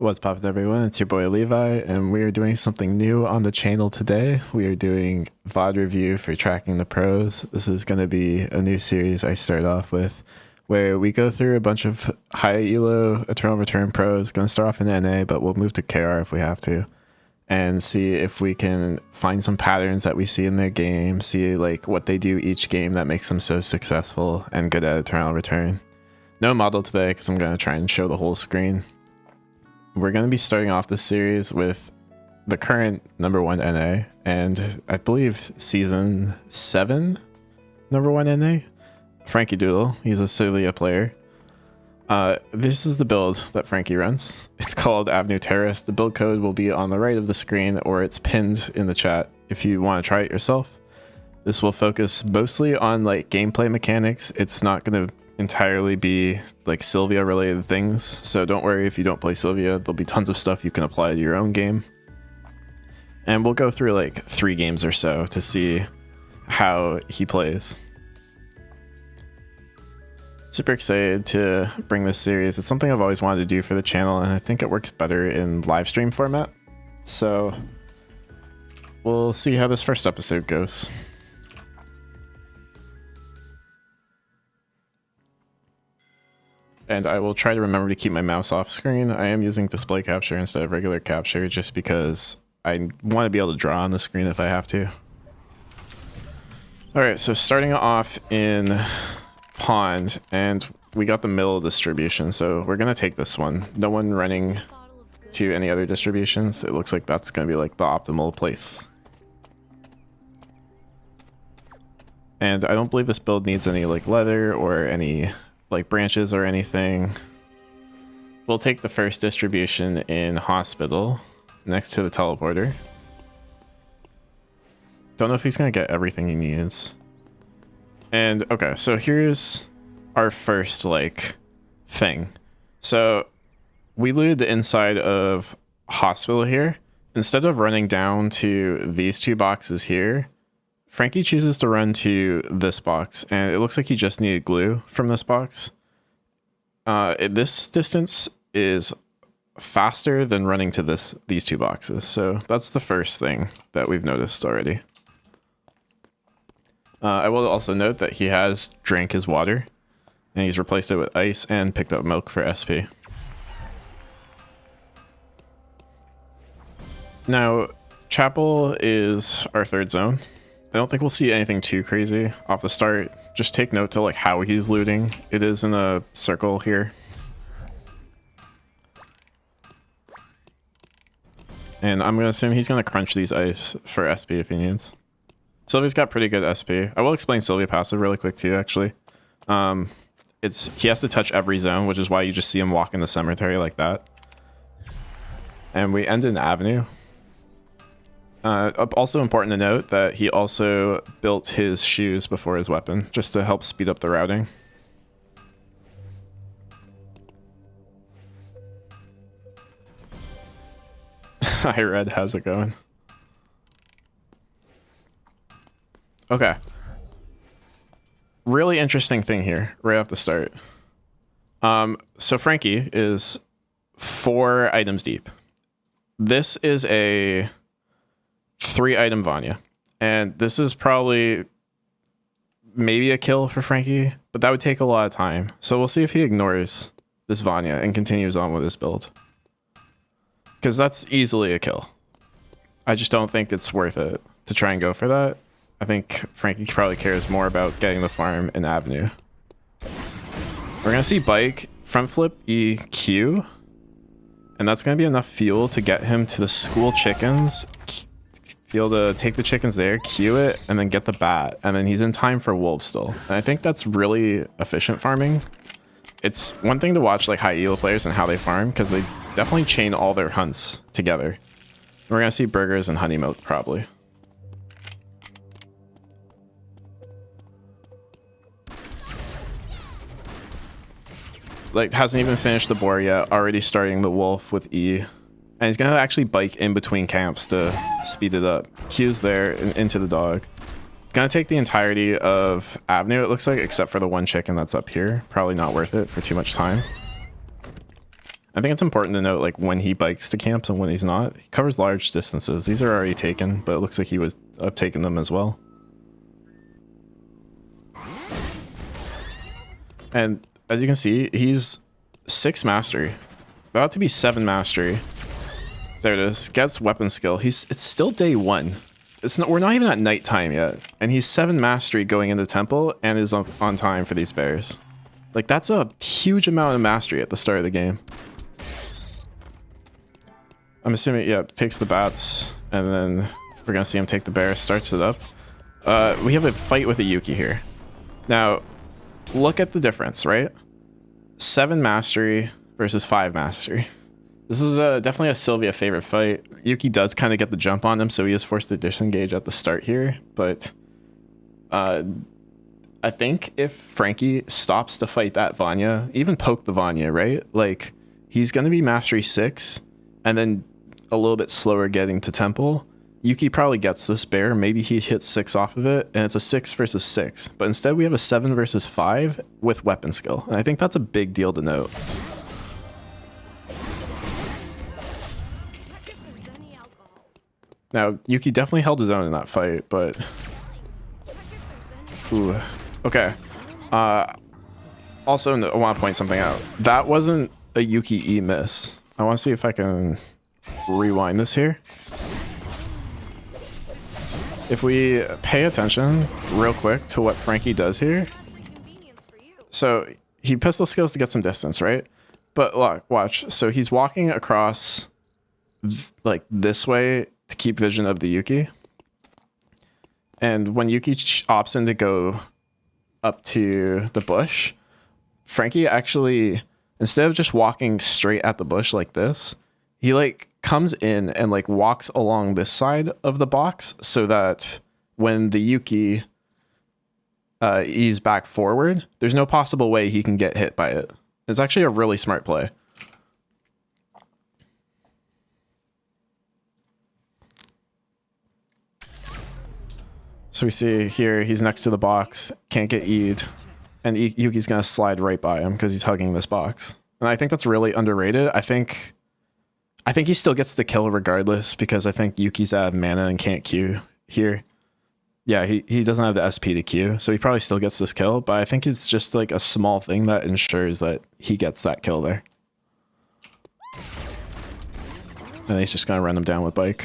What's poppin', everyone? It's your boy Levi, and we are doing something new on the channel today. We are doing VOD review for Tracking the Pros. This is going to be a new series I start off with, where we go through a bunch of high elo Eternal Return pros. Going to start off in NA, but we'll move to KR if we have to, and see if we can find some patterns that we see in their game, see like what they do each game that makes them so successful and good at Eternal Return. No model today because I'm going to try and show the whole screen. We're going to be starting off this series with the current #1 NA, and I believe season 7 #1 NA, FRANKIEDOODLE. He's a SILVIA player. This is the build that Frankie runs. It's called Avenue Terrace. The build code will be on the right of the screen, or it's pinned in the chat if you want to try it yourself. This will focus mostly on like gameplay mechanics. It's not going to entirely be like SILVIA related things, so don't worry if you don't play SILVIA. There'll be tons of stuff you can apply to your own game, and we'll go through like 3 games or so to see how he plays. Super excited to bring this series. It's something I've always wanted to do for the channel, and I think it works better in live stream format, so we'll see how this first episode goes. And I will try to remember to keep my mouse off screen. I am using display capture instead of regular capture just because I want to be able to draw on the screen if I have to. Alright, so starting off in Pond, and we got the middle distribution, so we're going to take this one. No one running to any other distributions. It looks like that's going to be like the optimal place. And I don't believe this build needs any like leather or any like branches or anything. We'll take the first distribution in Hospital next to the teleporter. Don't know if he's gonna get everything he needs. And okay, so here's our first like thing. So we looted the inside of Hospital here. Instead of running down to these 2 boxes here, Frankie chooses to run to this box, and it looks like he just needed glue from this box. This distance is faster than running to these 2 boxes, so that's the first thing that we've noticed already. I will also note that he has drank his water, and he's replaced it with ice and picked up milk for SP. Now, Chapel is our 3rd zone. I don't think we'll see anything too crazy off the start. Just take note to like how he's looting. It is in a circle here. And I'm going to assume he's going to crunch these ice for SP if he needs. Sylvia's got pretty good SP. I will explain Sylvia passive really quick too, actually. He has to touch every zone, which is why you just see him walk in the cemetery like that. And we end in Avenue. Also important to note that he also built his shoes before his weapon, just to help speed up the routing. Hi Red, how's it going? Okay. Really interesting thing here, right off the start. So Frankie is 4 items deep. This is a 3-item Vanya, and this is probably maybe a kill for Frankie, but that would take a lot of time. So we'll see if he ignores this Vanya and continues on with his build, because that's easily a kill. I just don't think it's worth it to try and go for that. I think Frankie probably cares more about getting the farm in Avenue. We're gonna see bike, front flip EQ, and that's gonna be enough fuel to get him to the school chickens. Be able to take the chickens there, queue it, and then get the bat, and then he's in time for wolves still. And I think that's really efficient farming. It's one thing to watch like high elo players and how they farm, because they definitely chain all their hunts together. We're gonna see burgers and honey milk probably. Like hasn't even finished the boar yet, already starting the wolf with E. And he's going to actually bike in between camps to speed it up. Q's there and into the dog. Going to take the entirety of Avenue, it looks like, except for the 1 chicken that's up here. Probably not worth it for too much time. I think it's important to note like when he bikes to camps and when he's not. He covers large distances. These are already taken, but it looks like he was taking them as well. And as you can see, he's 6 mastery, about to be 7 mastery. There it is. Gets weapon skill. It's still day 1. We're not even at nighttime yet, and he's 7 mastery going into temple and is on time for these bears. Like, that's a huge amount of mastery at the start of the game. I'm assuming, yeah, takes the bats, and then we're gonna see him take the bear, starts it up. We have a fight with a Yuki here. Now, look at the difference, right? 7 mastery versus 5 mastery. This is definitely a SILVIA favorite fight. Yuki does kind of get the jump on him, so he is forced to disengage at the start here, but I think if Frankie stops to fight that Vanya, even poke the Vanya, right? Like, he's going to be mastery 6, and then a little bit slower getting to temple. Yuki probably gets this bear. Maybe he hits 6 off of it, and it's a 6 versus 6. But instead, we have a 7 versus 5 with weapon skill. And I think that's a big deal to note. Now, Yuki definitely held his own in that fight, but... Ooh. Okay. Also, I want to point something out. That wasn't a Yuki E miss. I want to see if I can rewind this here. If we pay attention real quick to what Frankie does here. So he pistol skills to get some distance, right? But look, watch. So he's walking across like this way to keep vision of the Yuki. And when Yuki opts in to go up to the bush, Frankie actually, instead of just walking straight at the bush like this, he like comes in and like walks along this side of the box so that when the Yuki ease back forward, there's no possible way he can get hit by it. It's actually a really smart play. So we see here he's next to the box, can't get E'd, and Yuki's gonna slide right by him because he's hugging this box. And I think that's really underrated. I think he still gets the kill regardless because I think Yuki's out of mana and can't Q here. Yeah, he doesn't have the SP to Q, so he probably still gets this kill, but I think it's just like a small thing that ensures that he gets that kill there. And he's just gonna run him down with bike.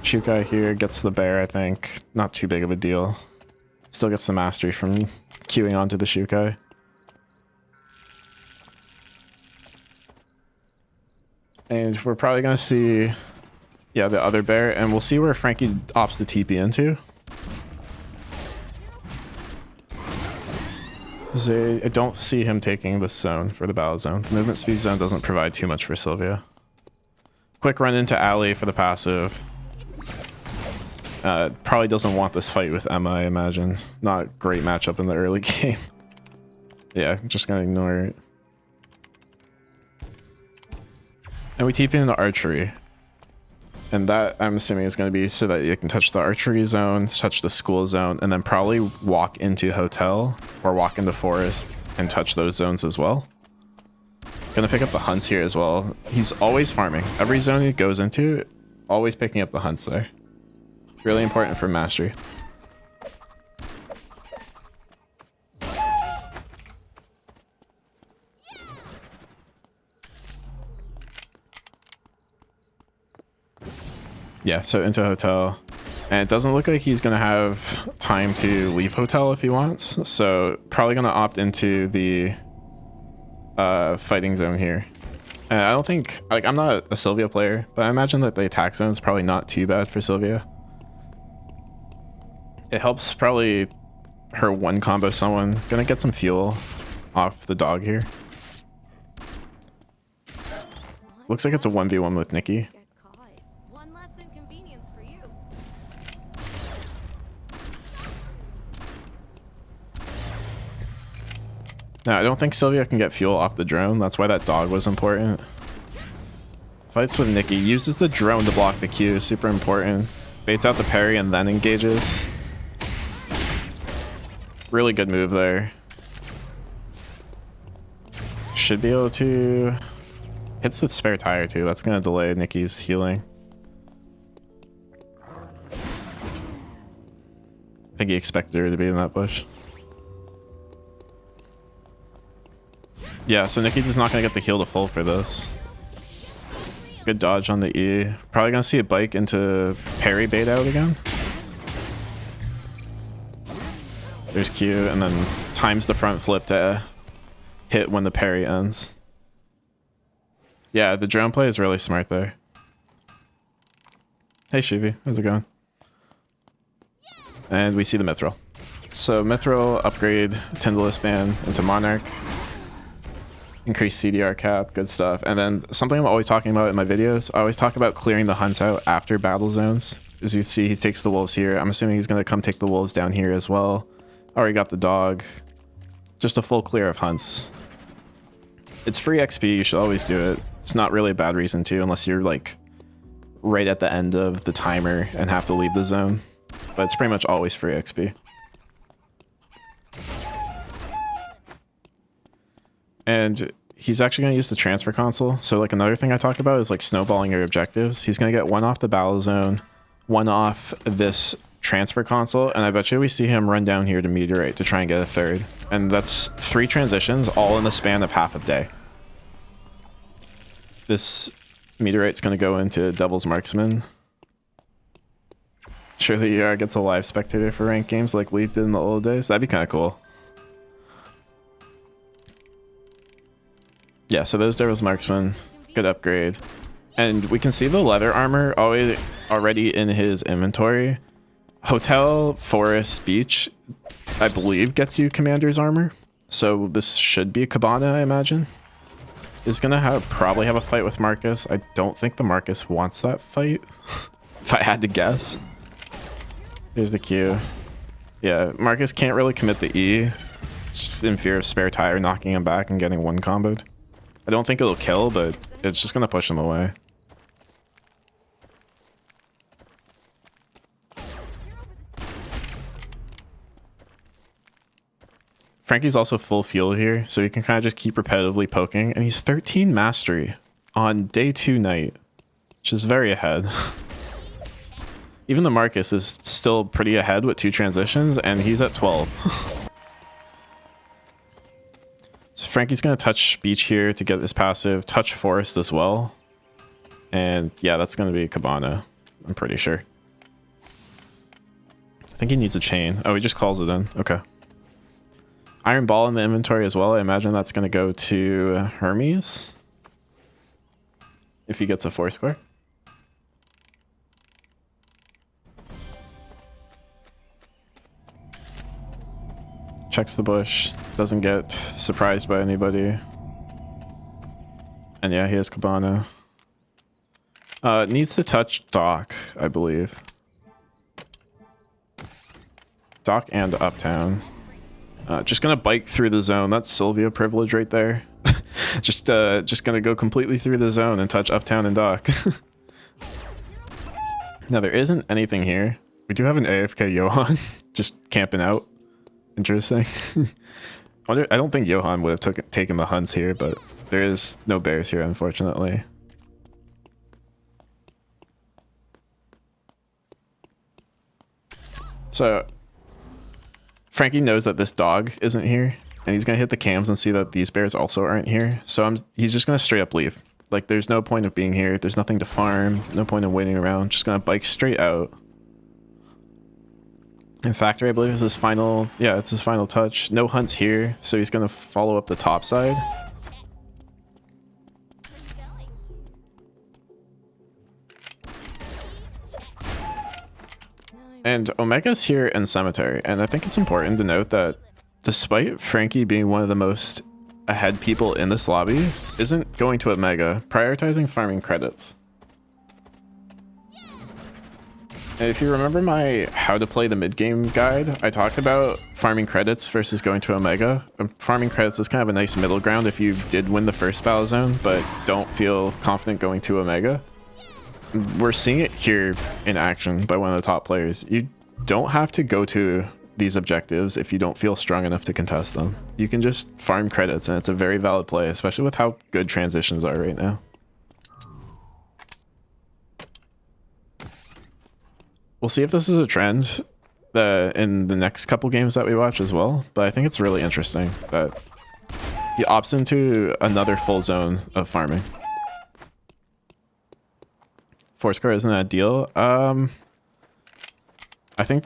Shukai here gets the bear, I think. Not too big of a deal. Still gets the mastery from queuing onto the Shukai. And we're probably going to see, yeah, the other bear, and we'll see where Frankie opts to TP into. So I don't see him taking this zone for the battle zone. The movement speed zone doesn't provide too much for SILVIA. Quick run into Ali for the passive. Probably doesn't want this fight with Emma, I imagine. Not a great matchup in the early game. Yeah, just gonna ignore it. And we TP into archery. And that, I'm assuming, is going to be so that you can touch the archery zone, touch the school zone, and then probably walk into hotel or walk into forest and touch those zones as well. Gonna pick up the hunts here as well. He's always farming. Every zone he goes into, always picking up the hunts there. Really important for mastery. Yeah, so into hotel. And it doesn't look like he's going to have time to leave hotel if he wants. So probably going to opt into the fighting zone here. And I don't think, like, I'm not a SILVIA player, but I imagine that the attack zone is probably not too bad for SILVIA. It helps probably her one combo someone. Gonna get some fuel off the dog here. Looks like it's a 1v1 with Nikki. Now, I don't think SILVIA can get fuel off the drone. That's why that dog was important. Fights with Nikki. Uses the drone to block the Q. Super important. Baits out the parry and then engages. Really good move there. Should be able to... Hits the spare tire too. That's going to delay Nikki's healing. I think he expected her to be in that bush. Yeah, so Nikki is not going to get the heal to full for this. Good dodge on the E. Probably going to see a bike into parry bait out again. There's Q, and then times the front flip to hit when the parry ends. Yeah, the drone play is really smart there. Hey Shivi, how's it going? And we see the Mithril. So Mithril, upgrade Tyndallus Band into Monarch. Increase CDR cap, good stuff. And then something I'm always talking about in my videos, I always talk about clearing the hunts out after battle zones. As you see, he takes the wolves here. I'm assuming he's going to come take the wolves down here as well. Already got the dog. Just a full clear of hunts. It's free XP, you should always do it. It's not really a bad reason to, unless you're like right at the end of the timer and have to leave the zone. But it's pretty much always free XP. And he's actually going to use the transfer console. So like another thing I talk about is like snowballing your objectives. He's going to get one off the battle zone, one off this transfer console, and I bet you we see him run down here to meteorite to try and get a third. And that's 3 transitions all in the span of half a day. This meteorite's going to go into Devil's Marksman. Surely ER gets a live spectator for ranked games like Leaf did in the old days. That'd be kind of cool. Yeah, so those Devil's Marksman, good upgrade. And we can see the leather armor already in his inventory. Hotel, Forest, Beach, I believe gets you Commander's armor. So this should be a Cabana, I imagine. Is going to probably have a fight with Marcus. I don't think the Marcus wants that fight, if I had to guess. Here's the Q. Yeah, Marcus can't really commit the E. Just in fear of spare tire knocking him back and getting one comboed. I don't think it'll kill, but it's just going to push him away. Frankie's also full fuel here, so he can kind of just keep repetitively poking. And he's 13 mastery on day 2 night, which is very ahead. Even the Marcus is still pretty ahead with 2 transitions, and he's at 12. So Frankie's going to touch Beach here to get this passive, touch Forest as well. And yeah, that's going to be Cabana, I'm pretty sure. I think he needs a chain. Oh, he just calls it in. Okay. Iron Ball in the inventory as well. I imagine that's going to go to Hermes. If he gets a 4 square. Checks the bush. Doesn't get surprised by anybody. And yeah, he has Cabana. Needs to touch Dock, I believe. Dock and Uptown. Just gonna bike through the zone. That's SILVIA privilege right there. just gonna go completely through the zone and touch Uptown and Dock. Now there isn't anything here. We do have an AFK Johan just camping out. Interesting. I don't think Johan would have taken the hunts here, but there is no bears here, unfortunately. So Frankie knows that this dog isn't here, and he's gonna hit the cams and see that these bears also aren't here. So he's just gonna straight up leave. Like, there's no point of being here. There's nothing to farm. No point in waiting around. Just gonna bike straight out. In Factory, I believe, is his final... Yeah, it's his final touch. No hunts here, so he's going to follow up the top side. And Omega's here in Cemetery, and I think it's important to note that despite Frankie being one of the most ahead people in this lobby, isn't going to Omega, prioritizing farming credits. And if you remember my how to play the mid-game guide, I talked about farming credits versus going to Omega. Farming credits is kind of a nice middle ground if you did win the first battle zone, but don't feel confident going to Omega. We're seeing it here in action by one of the top players. You don't have to go to these objectives if you don't feel strong enough to contest them. You can just farm credits, and it's a very valid play, especially with how good transitions are right now. We'll see if this is a trend in the next couple games that we watch as well, but I think it's really interesting that he opts into another full zone of farming. Fourscore isn't that deal. I think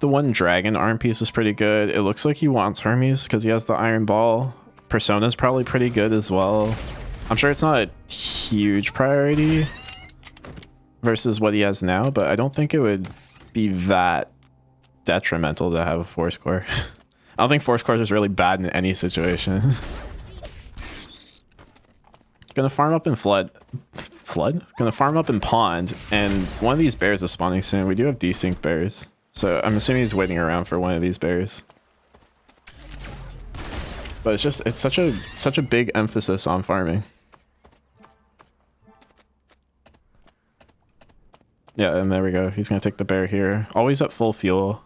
the one dragon arm piece is pretty good. It looks like he wants Hermes because he has the iron ball. Persona's probably pretty good as well. I'm sure it's not a huge priority versus what he has now, but I don't think it would be that detrimental to have a Fourscore. I don't think Fourscore is really bad in any situation. Gonna farm up in flood. Gonna farm up in pond, and one of these bears is spawning soon. We do have desync bears, so I'm assuming he's waiting around for one of these bears. But it's such a big emphasis on farming. Yeah, and there we go. He's gonna take the bear here. Always at full fuel,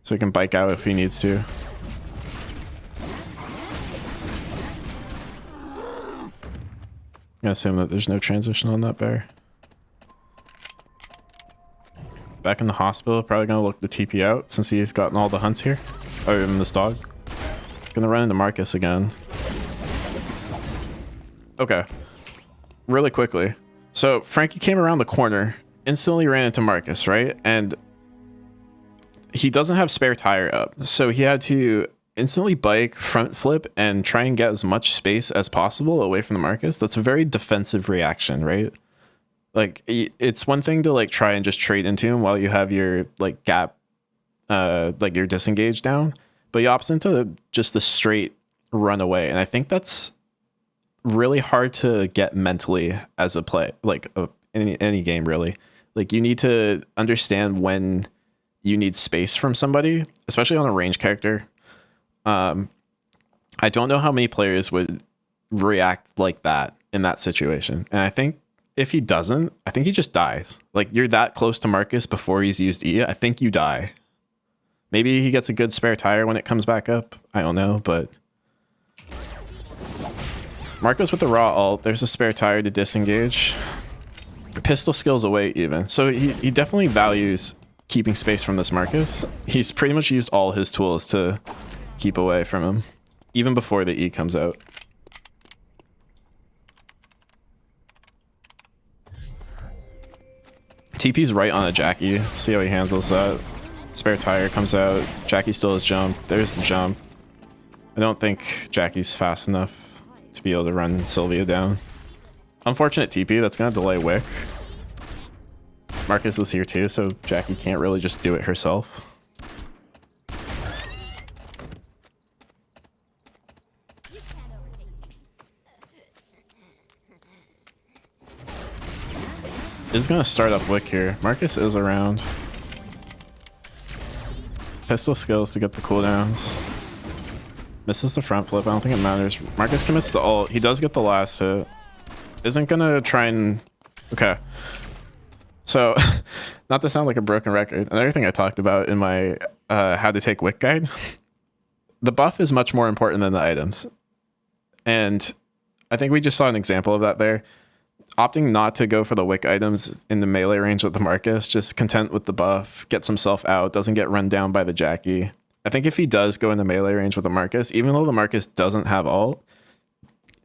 so he can bike out if he needs to. I'm gonna assume that there's no transition on that bear. Back in the hospital, probably gonna look the TP out since he's gotten all the hunts here. Oh, even this dog. Gonna run into Marcus again. Okay. Really quickly. So Frankie came around the corner, instantly ran into Marcus, right? And he doesn't have spare tire up, so he had to instantly bike, front flip, and try and get as much space as possible away from the Marcus. That's a very defensive reaction, right? Like, it's one thing to like try and just trade into him while you have your like gap, like your disengage down, but he opts into just the straight run away. And I think that's really hard to get mentally as a play, like any game really. Like, you need to understand when you need space from somebody, especially on a range character. I don't know how many players would react like that in that situation. And I think if he doesn't, I think he just dies. Like, you're that close to Marcus before he's used E, I think you die. Maybe he gets a good spare tire when it comes back up. I don't know, but Marcus with the raw ult, there's a spare tire to disengage. Pistol skills away even. So he definitely values keeping space from this Marcus. He's pretty much used all his tools to keep away from him, even before the E comes out. TP's right on a Jackie. See how he handles that. Spare tire comes out. Jackie still has jump. There's the jump. I don't think Jackie's fast enough to be able to run Sylvia down. Unfortunate TP. That's going to delay Wick. Marcus is here too, so Jackie can't really just do it herself. Is going to start up Wick here. Marcus is around. Pistol skills to get the cooldowns. Misses the front flip. I don't think it matters. Marcus commits the ult. He does get the last hit. Isn't going to try and... Okay. So, not to sound like a broken record, another thing I talked about in my how to take Wick guide, the buff is much more important than the items. And I think we just saw an example of that there. Opting not to go for the Wick items in the melee range with the Marcus, just content with the buff, gets himself out, doesn't get run down by the Jackie. I think if he does go into melee range with the Marcus, even though the Marcus doesn't have ult,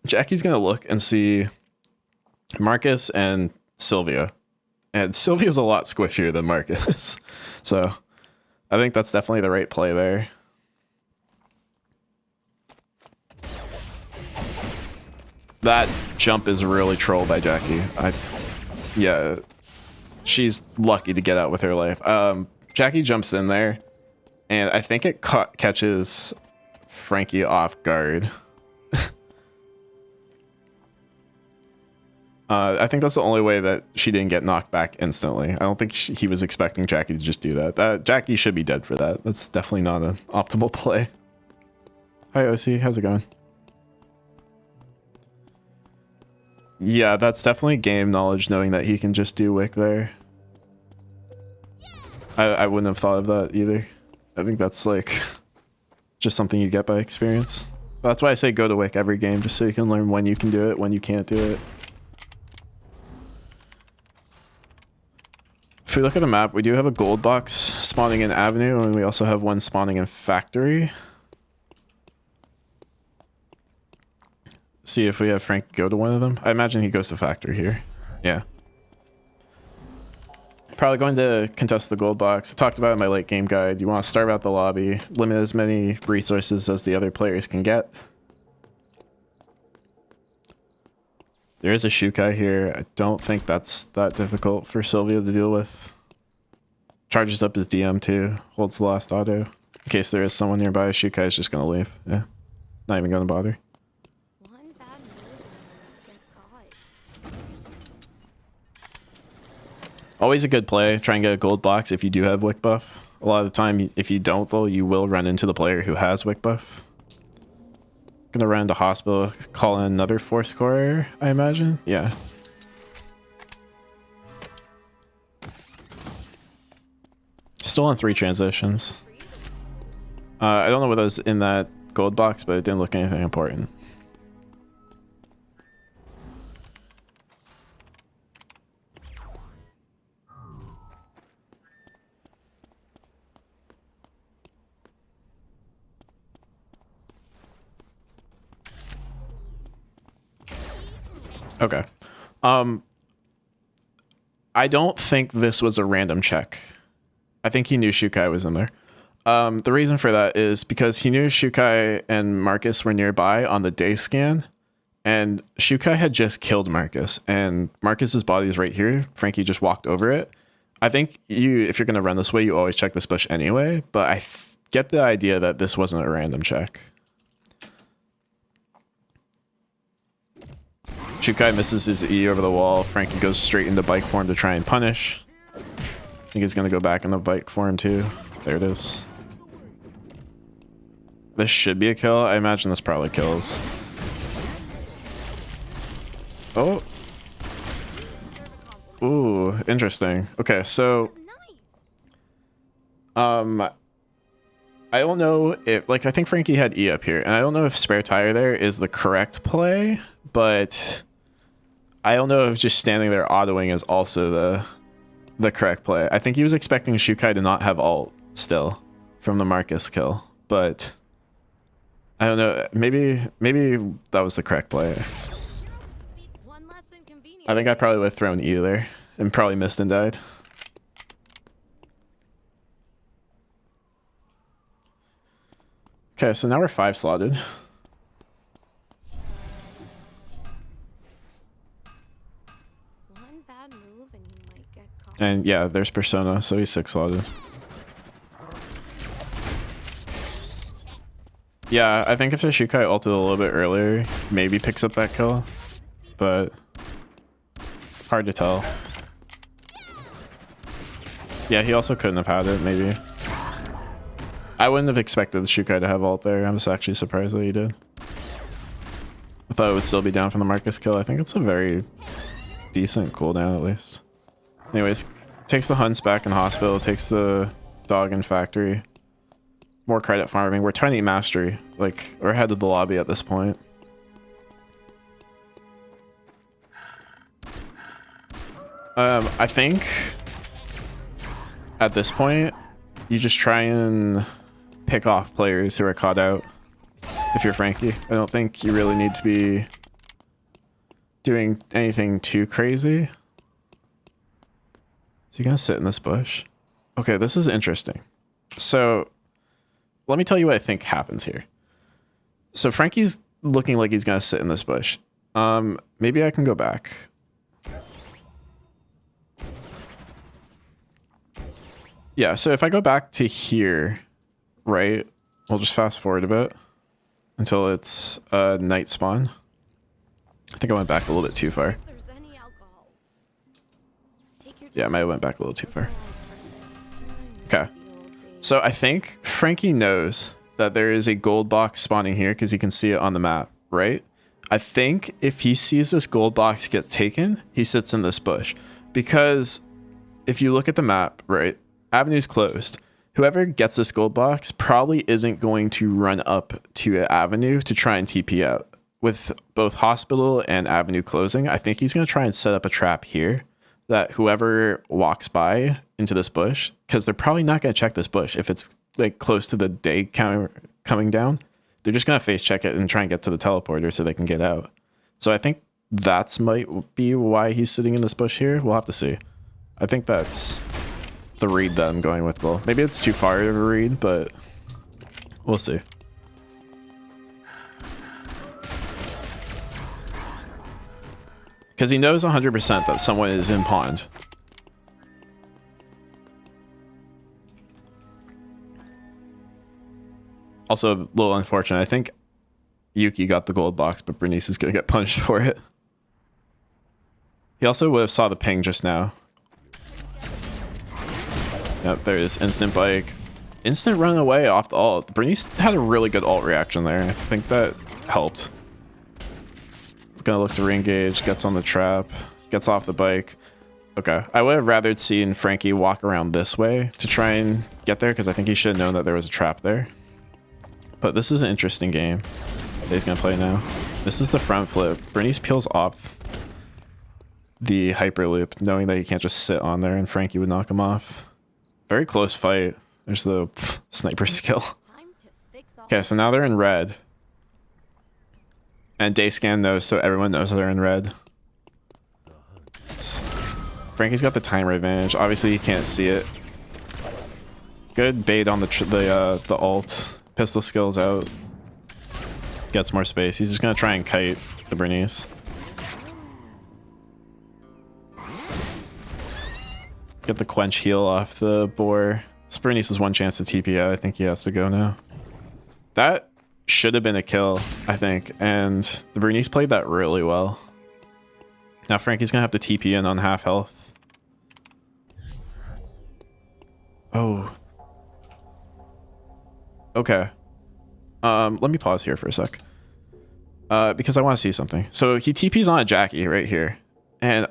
Jackie's going to look and see Marcus and Sylvia. And Sylvia's a lot squishier than Marcus. So I think that's definitely the right play there. That jump is really trolled by Jackie. Yeah, she's lucky to get out with her life. Jackie jumps in there, and I think it catches Frankie off guard. I think that's the only way that she didn't get knocked back instantly. I don't think he was expecting Jackie to just do that. Jackie should be dead for that. That's definitely not an optimal play. Hi, OC. How's it going? Yeah, that's definitely game knowledge, knowing that he can just do Wick there. I wouldn't have thought of that either. I think that's like just something you get by experience. That's why I say go to Wick every game, just so you can learn when you can do it, when you can't do it. If we look at the map, we do have a gold box spawning in Avenue, and we also have one spawning in Factory. See if we have Frank go to one of them. I imagine he goes to Factory here. Yeah. Probably going to contest the gold box. I talked about it in my late game guide. You want to starve out the lobby, limit as many resources as the other players can get. There is a Shukai here. I don't think that's that difficult for SILVIA to deal with. Charges up his DM too. Holds the last auto. In case there is someone nearby, Shukai is just going to leave. Yeah. Not even going to bother. Always a good play. Try and get a gold box if you do have Wick buff. A lot of the time, if you don't though, you will run into the player who has Wick buff. Gonna run into hospital, call in another 4-scorer, I imagine. Yeah. Still on 3 transitions. I don't know what was in that gold box, but it didn't look anything important. Okay. I don't think this was a random check. I think he knew Shukai was in there. The reason for that is because he knew Shukai and Marcus were nearby on the day scan, and Shukai had just killed Marcus, and Marcus's body is right here. Frankie just walked over it. I think if you're going to run this way, you always check this bush anyway, but I get the idea that this wasn't a random check. Shukai misses his E over the wall. Frankie goes straight into bike form to try and punish. I think he's going to go back in the bike form too. There it is. This should be a kill. I imagine this probably kills. Oh. Ooh, interesting. Okay, so I don't know if, like, I think Frankie had E up here, and I don't know if spare tire there is the correct play, but I don't know if just standing there autoing is also the correct play. I think he was expecting Shukai to not have ult still from the Marcus kill, but I don't know. Maybe that was the correct play. I think I probably would have thrown E there and probably missed and died. Okay, so now we're 5 slotted. And yeah, there's Persona, so he's 6 slotted. Yeah, I think if the Shukai ulted a little bit earlier, maybe picks up that kill, but hard to tell. Yeah, he also couldn't have had it, maybe. I wouldn't have expected the Shukai to have ult there. I'm just actually surprised that he did. I thought it would still be down from the Marcus kill. I think it's a very decent cooldown at least. Anyways, takes the Hunts back in hospital, takes the dog in factory. More credit farming. We're trying to eat mastery. Like, we're ahead of the lobby at this point. I think at this point, you just try and pick off players who are caught out. If you're Frankie, I don't think you really need to be doing anything too crazy. Is he gonna sit in this bush? Okay, this is interesting. So let me tell you what I think happens here. So Frankie's looking like he's gonna sit in this bush. Maybe I can go back. Yeah, so if I go back to here, right, we'll just fast forward a bit until it's night spawn. I think I went back a little bit too far. Yeah, I might have went back a little too far. Okay. So I think Frankie knows that there is a gold box spawning here because he can see it on the map, right? I think if he sees this gold box get taken, he sits in this bush. Because if you look at the map, right, Avenue's closed. whoever gets this gold box probably isn't going to run up to Avenue to try and TP out. With both Hospital and Avenue closing, I think he's going to try and set up a trap here that whoever walks by into this bush, because they're probably not going to check this bush if it's like close to the day counter coming down. They're just going to face check it and try and get to the teleporter so they can get out. So I think that's might be why he's sitting in this bush here. We'll have to see. I think that's the read that I'm going with, Will. Maybe it's too far of a read, but we'll see. Because he knows 100% that someone is in pond. Also, a little unfortunate. I think Yuki got the gold box, but Bernice is going to get punished for it. He also would have saw the ping just now. Yep, there is instant bike. Instant run away off the ult. Bernice had a really good ult reaction there. I think that helped. Gonna look to re-engage, gets on the trap, gets off the bike. Okay, I would have rather seen Frankie walk around this way to try and get there, because I think he should have known that there was a trap there. But this is an interesting game that he's gonna play now. This is the front flip. Bernice peels off the hyperloop, knowing that he can't just sit on there and Frankie would knock him off. Very close fight. There's the sniper skill. Okay, so now they're in red. And Dayscan knows, so everyone knows they're in red. Frankie's got the timer advantage. Obviously, he can't see it. Good bait on the ult. Pistol skills out. Gets more space. He's just gonna try and kite the Bernice. Get the quench heal off the boar. This Bernice has one chance to TP out. I think he has to go now. That should have been a kill, I think, and the Bernice played that really well. Now Frankie's gonna have to TP in on half health. Oh. Okay. Let me pause here for a sec. Because I want to see something. So he TP's on a Jackie right here. And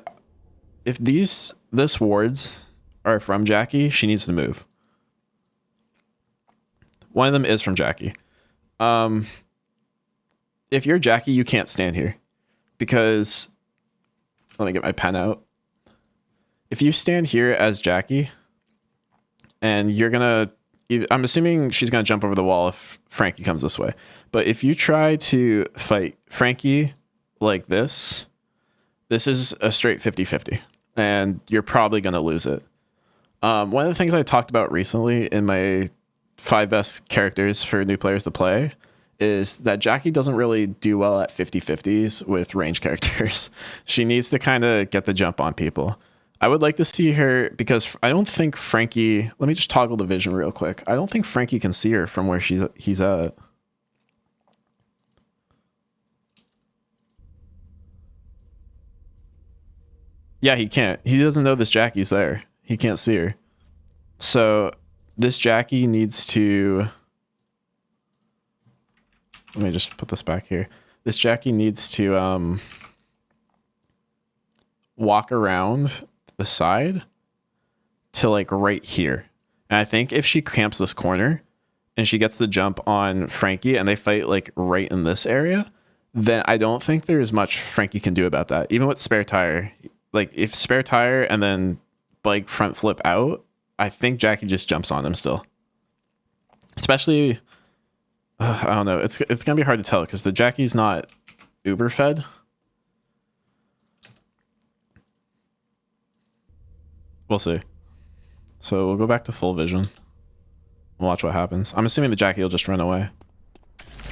if this wards are from Jackie, she needs to move. One of them is from Jackie. If you're Jackie, you can't stand here, because let me get my pen out. If you stand here as Jackie and you're gonna, I'm assuming she's gonna jump over the wall if Frankie comes this way, but if you try to fight Frankie like this is a straight 50-50 and you're probably gonna lose it. One of the things I talked about recently in my 5 best characters for new players to play is that Jackie doesn't really do well at 50-50s with range characters. She needs to kind of get the jump on people. I would like to see her, because I don't think Frankie, let me just toggle the vision real quick. I don't think Frankie can see her from where he's at. Yeah, he can't. He doesn't know this Jackie's there. He can't see her. So this Jackie needs to, let me just put this back here. This Jackie needs to walk around the side to like right here. And I think if she camps this corner and she gets the jump on Frankie and they fight like right in this area, then I don't think there's much Frankie can do about that. Even with spare tire, like if spare tire and then bike front flip out, I think Jackie just jumps on him still. Especially, I don't know. It's gonna be hard to tell because the Jackie's not uber fed. We'll see. So we'll go back to full vision. We'll watch what happens. I'm assuming the Jackie will just run away.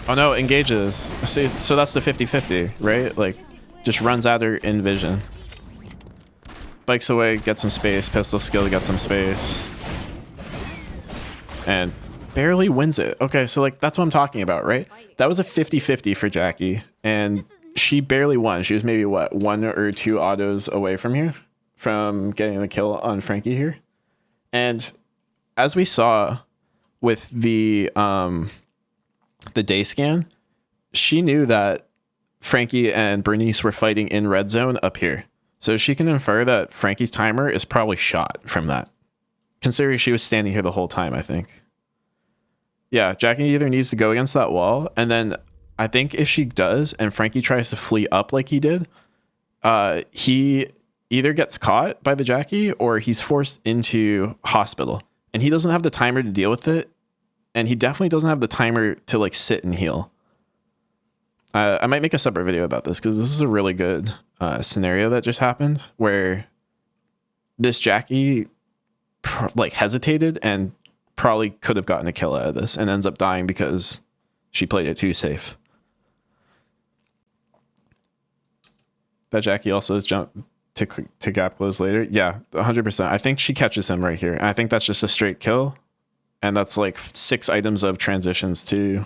Oh no, engages. See, so that's the 50-50, right? Like, just runs at her in vision. Bikes away, gets some space. Pistol skill to get some space. And barely wins it. Okay, so like, that's what I'm talking about, right? That was a 50-50 for Jackie. And she barely won. She was maybe, what, 1 or 2 autos away from here? From getting the kill on Frankie here. And as we saw with the day scan, she knew that Frankie and Bernice were fighting in red zone up here. So she can infer that Frankie's timer is probably shot from that. considering she was standing here the whole time, I think. Yeah, Jackie either needs to go against that wall, and then I think if she does, and Frankie tries to flee up like he did, he either gets caught by the Jackie or he's forced into hospital. And he doesn't have the timer to deal with it. And he definitely doesn't have the timer to like sit and heal. I might make a separate video about this because this is a really good scenario that just happened where this Jackie like hesitated and probably could have gotten a kill out of this and ends up dying because she played it too safe. That Jackie also has jumped to gap close later. Yeah, 100%. I think she catches him right here. And I think that's just a straight kill. And that's like 6 items of transitions to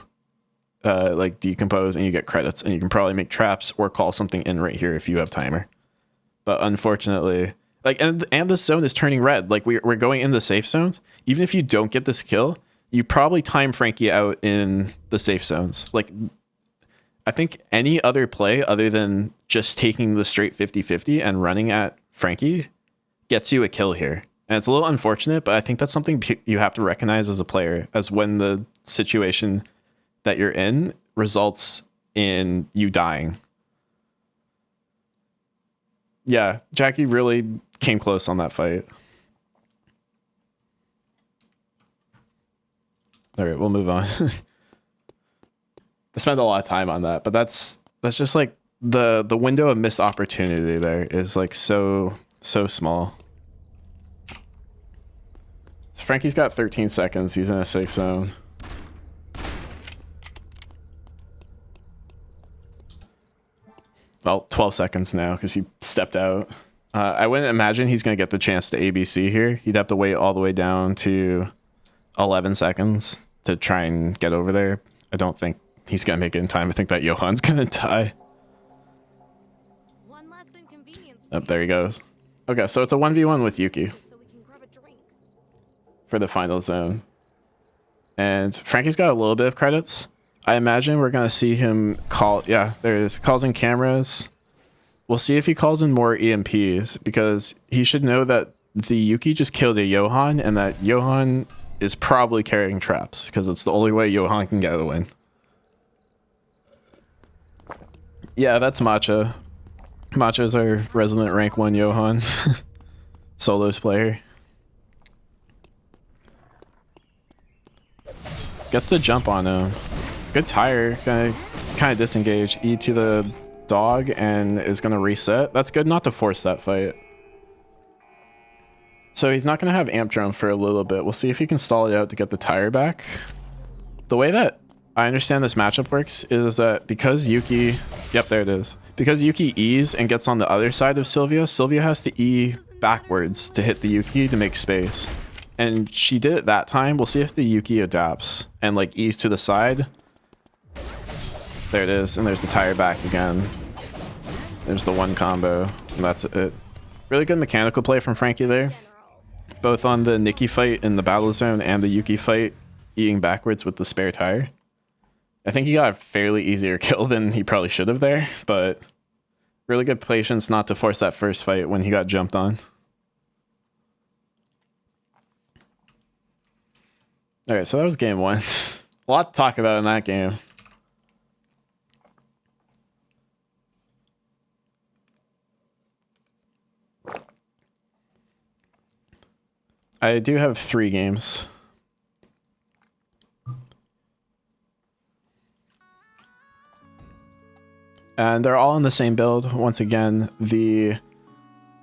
like decompose, and you get credits, and you can probably make traps or call something in right here if you have timer. But unfortunately, like, and this zone is turning red. Like we're going in the safe zones. Even if you don't get this kill, you probably time Frankie out in the safe zones. Like, I think any other play other than just taking the straight 50-50 and running at Frankie gets you a kill here. And it's a little unfortunate, but I think that's something you have to recognize as a player, as when the situation that you're in results in you dying. Yeah, Jackie really came close on that fight. All right, we'll move on. I spent a lot of time on that, but that's just like the window of missed opportunity there is like so small. Frankie's got 13 seconds. He's in a safe zone. Well, 12 seconds now because he stepped out. I wouldn't imagine he's going to get the chance to ABC here. He'd have to wait all the way down to 11 seconds to try and get over there. I don't think he's going to make it in time. I think that Johan's going to die. One less inconvenience. Oh, there he goes. Okay, so it's a 1v1 with Yuki So we can grab a drink. for the final zone. And Frankie's got a little bit of credits. I imagine we're going to see him call... Yeah, there's calls in cameras. We'll see if he calls in more EMPs, because he should know that the Yuki just killed a Johan, and that Johan is probably carrying traps, because it's the only way Johan can get a win. Yeah, that's Matcha. Matcha's our resident rank 1 Johan. Solos player. Gets the jump on him. Good tire. Gonna kind of disengage. E to the dog and is gonna reset. That's good not to force that fight. So he's not gonna have amp drone for a little bit. We'll see if he can stall it out to get the tire back. The way that I understand this matchup works is that because Yuki... Yep, there it is. Because Yuki E's and gets on the other side of Sylvia, Sylvia has to E backwards to hit the Yuki to make space. And she did it that time. We'll see if the Yuki adapts and like E's to the side. There it is. And there's the tire back again. There's the one combo. And that's it. Really good mechanical play from Frankie there. Both on the Nikki fight in the battle zone and the Yuki fight, Eing backwards with the spare tire. I think he got a fairly easier kill than he probably should have there, but really good patience not to force that first fight when he got jumped on. Alright, so that was game 1. A lot to talk about in that game. I do have 3 games. And they're all in the same build. Once again, the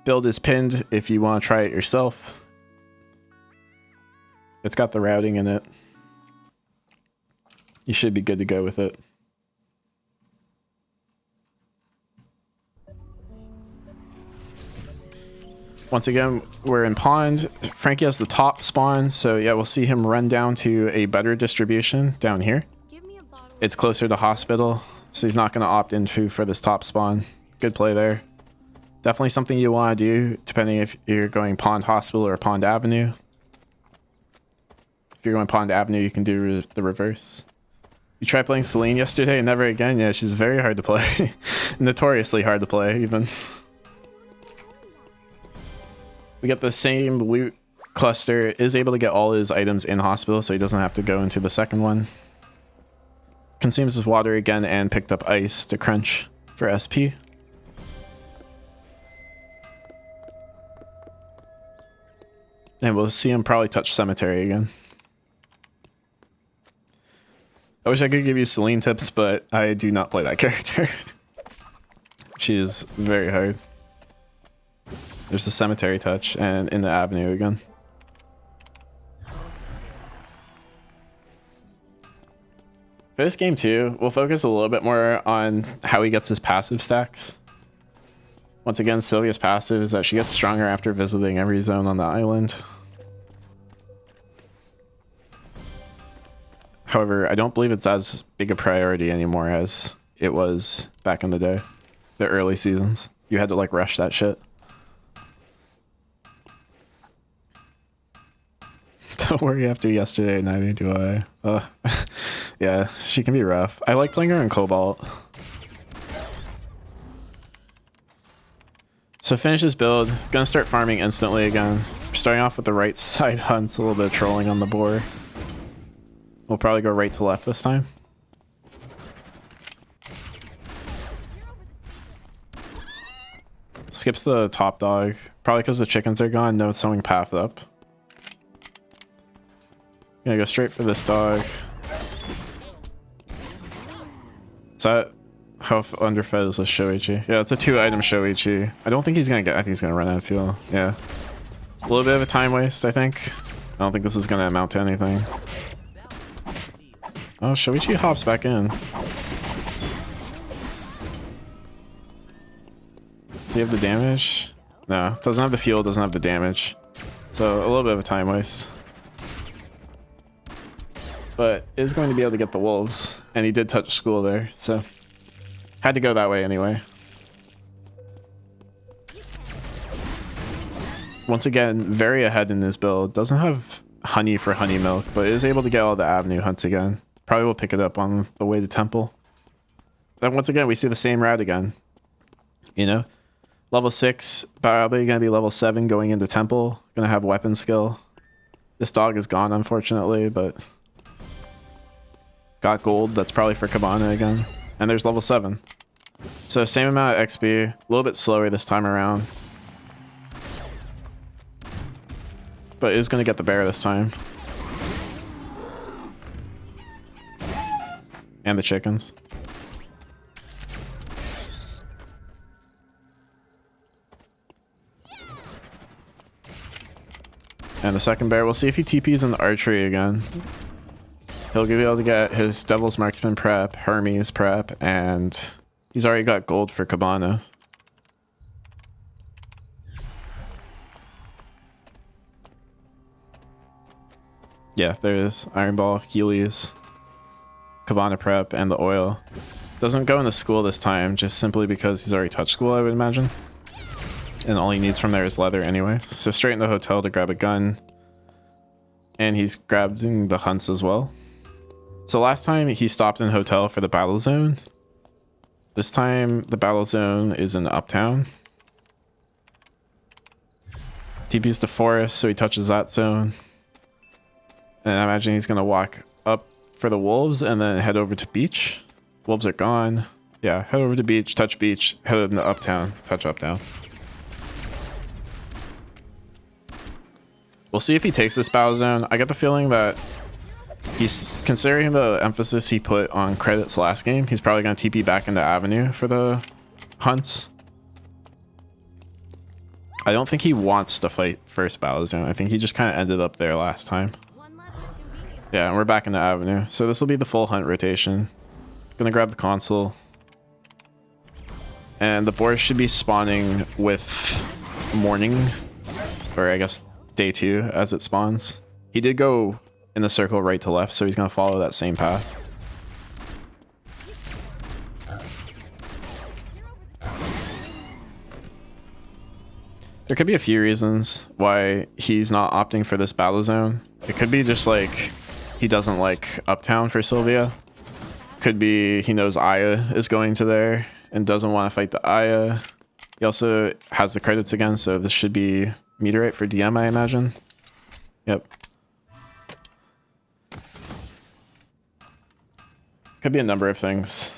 build is pinned if you want to try it yourself. It's got the routing in it. You should be good to go with it. Once again, we're in pond. Frankie has the top spawn, so yeah, we'll see him run down to a better distribution down here. It's closer to hospital, so he's not going to opt into for this top spawn. Good play there. Definitely something you want to do, depending if you're going Pond Hospital or Pond Avenue. If you're going Pond Avenue, you can do the reverse. You tried playing Celine yesterday? Never again? Yeah, she's very hard to play. Notoriously hard to play, even. We get the same loot cluster is able to get all his items in hospital, so he doesn't have to go into the second one. Consumes his water again and picked up ice to crunch for SP. And we'll see him probably touch cemetery again. I wish I could give you Celine tips, but I do not play that character. She is very hard. There's the cemetery touch and in the avenue again. For this game too, we'll focus a little bit more on how he gets his passive stacks. Once again, Sylvia's passive is that she gets stronger after visiting every zone on the island. However, I don't believe it's as big a priority anymore as it was back in the day. The early seasons. You had to like rush that shit. Don't worry after yesterday, neither do I. Yeah, she can be rough. I like playing her in Cobalt. So finish this build. Gonna start farming instantly again. Starting off with the right side hunts, a little bit of trolling on the board. We'll probably go right to left this time. Skips the top dog. Probably because the chickens are gone. No sewing path up. Gonna go straight for this dog. Is that how underfed is this Shoichi? Yeah, it's a 2-item Shoichi. I don't think he's gonna get. I think he's gonna run out of fuel. Yeah, a little bit of a time waste. I think. I don't think this is gonna amount to anything. Oh, Shoichi hops back in. Does he have the damage? No, doesn't have the fuel. Doesn't have the damage. So a little bit of a time waste. But is going to be able to get the wolves, and he did touch school there, so had to go that way anyway. Once again, very ahead in this build. Doesn't have honey for honey milk, but is able to get all the avenue hunts again. Probably will pick it up on the way to temple. Then once again, we see the same route again. You know, level 6, probably gonna be level 7 going into temple. Gonna have weapon skill. This dog is gone, unfortunately, but got gold. That's probably for Cabana again. And there's level 7. So same amount of XP. A little bit slower this time around. But is going to get the bear this time. And the chickens. And the second bear. We'll see if he TPs in the archery again. He'll be able to get his Devil's Marksman prep, Hermes prep, and he's already got gold for Cabana. Yeah, there's Iron Ball, Heelys, Cabana prep, and the oil. Doesn't go into school this time, just simply because he's already touched school, I would imagine. And all he needs from there is leather anyway. So straight in the hotel to grab a gun. And he's grabbing the hunts as well. So last time he stopped in hotel for the battle zone. This time the battle zone is in Uptown. TP's to forest, so he touches that zone. And I imagine he's gonna walk up for the wolves and then head over to beach. Wolves are gone. Yeah, head over to beach, touch beach, head into Uptown, touch Uptown. We'll see if he takes this battle zone. I get the feeling that he's considering the emphasis he put on credits last game. He's probably going to TP back into Avenue for the hunts. I don't think he wants to fight first battle zone. I think he just kind of ended up there last time. Yeah, and we're back into Avenue. So this will be the full hunt rotation. Gonna grab the console. And the boar should be spawning with morning. Or I guess day 2 as it spawns. He did go in the circle right to left, so he's going to follow that same path. There could be a few reasons why he's not opting for this battle zone. It could be just like he doesn't like Uptown for Sylvia. Could be he knows Aya is going to there and doesn't want to fight the Aya. He also has the credits again, so this should be meteorite for DM, I imagine. Yep. Could be a number of things.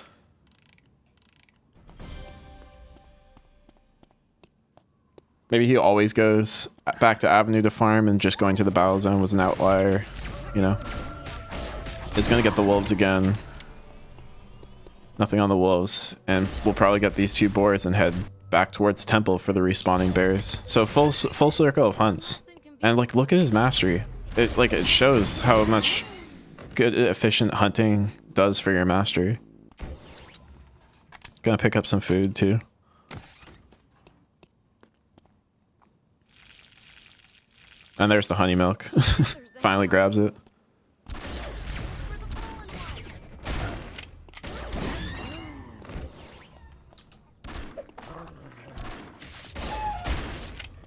Maybe he always goes back to Avenue to farm and just going to the battle zone was an outlier, you know? He's gonna get the wolves again. Nothing on the wolves, and we'll probably get these 2 boars and head back towards temple for the respawning bears. So full circle of hunts. And like, look at his mastery. It shows how much good efficient hunting does for your mastery. Gonna pick up some food too. And there's the honey milk. Finally grabs it.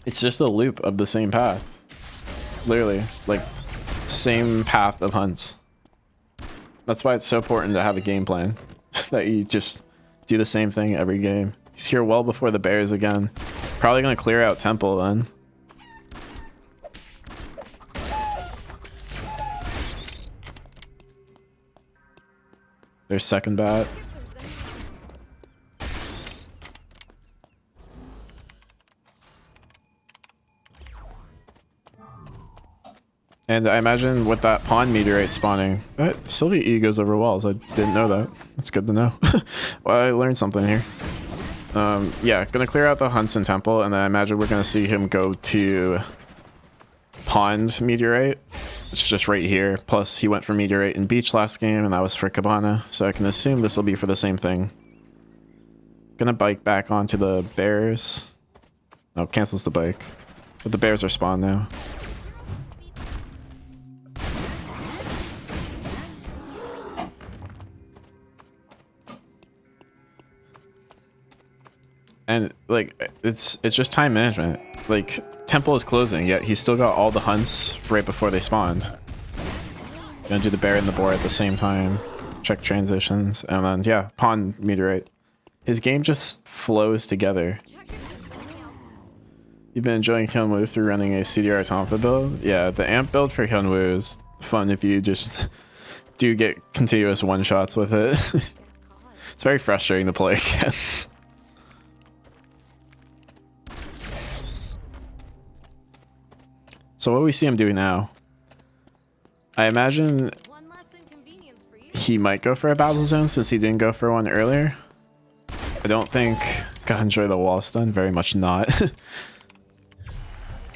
It's just a loop of the same path. Literally, like, same path of hunts. That's why it's so important to have a game plan. That you just do the same thing every game. He's here well before the bears again. Probably gonna clear out temple then. There's second bat. And I imagine with that pawn meteorite spawning, Sylvia E goes over walls. I didn't know that. That's good to know. Well, I learned something here. Yeah, gonna clear out the hunts and temple, and then I imagine we're gonna see him go to pond meteorite. It's just right here. Plus, he went for meteorite in beach last game, and that was for Cabana. So I can assume this will be for the same thing. Gonna bike back onto the bears. Oh, cancels the bike. But the bears are spawned now. And like, it's just time management. Like, temple is closing, yet he's still got all the hunts right before they spawned. Gonna do the bear and the boar at the same time. Check transitions, and then yeah, pawn meteorite. His game just flows together. You've been enjoying Hyunwoo through running a CDR Tonfa build? Yeah, the amp build for Hyunwoo is fun if you just do get continuous one-shots with it. It's very frustrating to play against. So what do we see him do now? I imagine he might go for a battle zone since he didn't go for one earlier. I don't think... Gotta enjoy the wall stun. Very much not.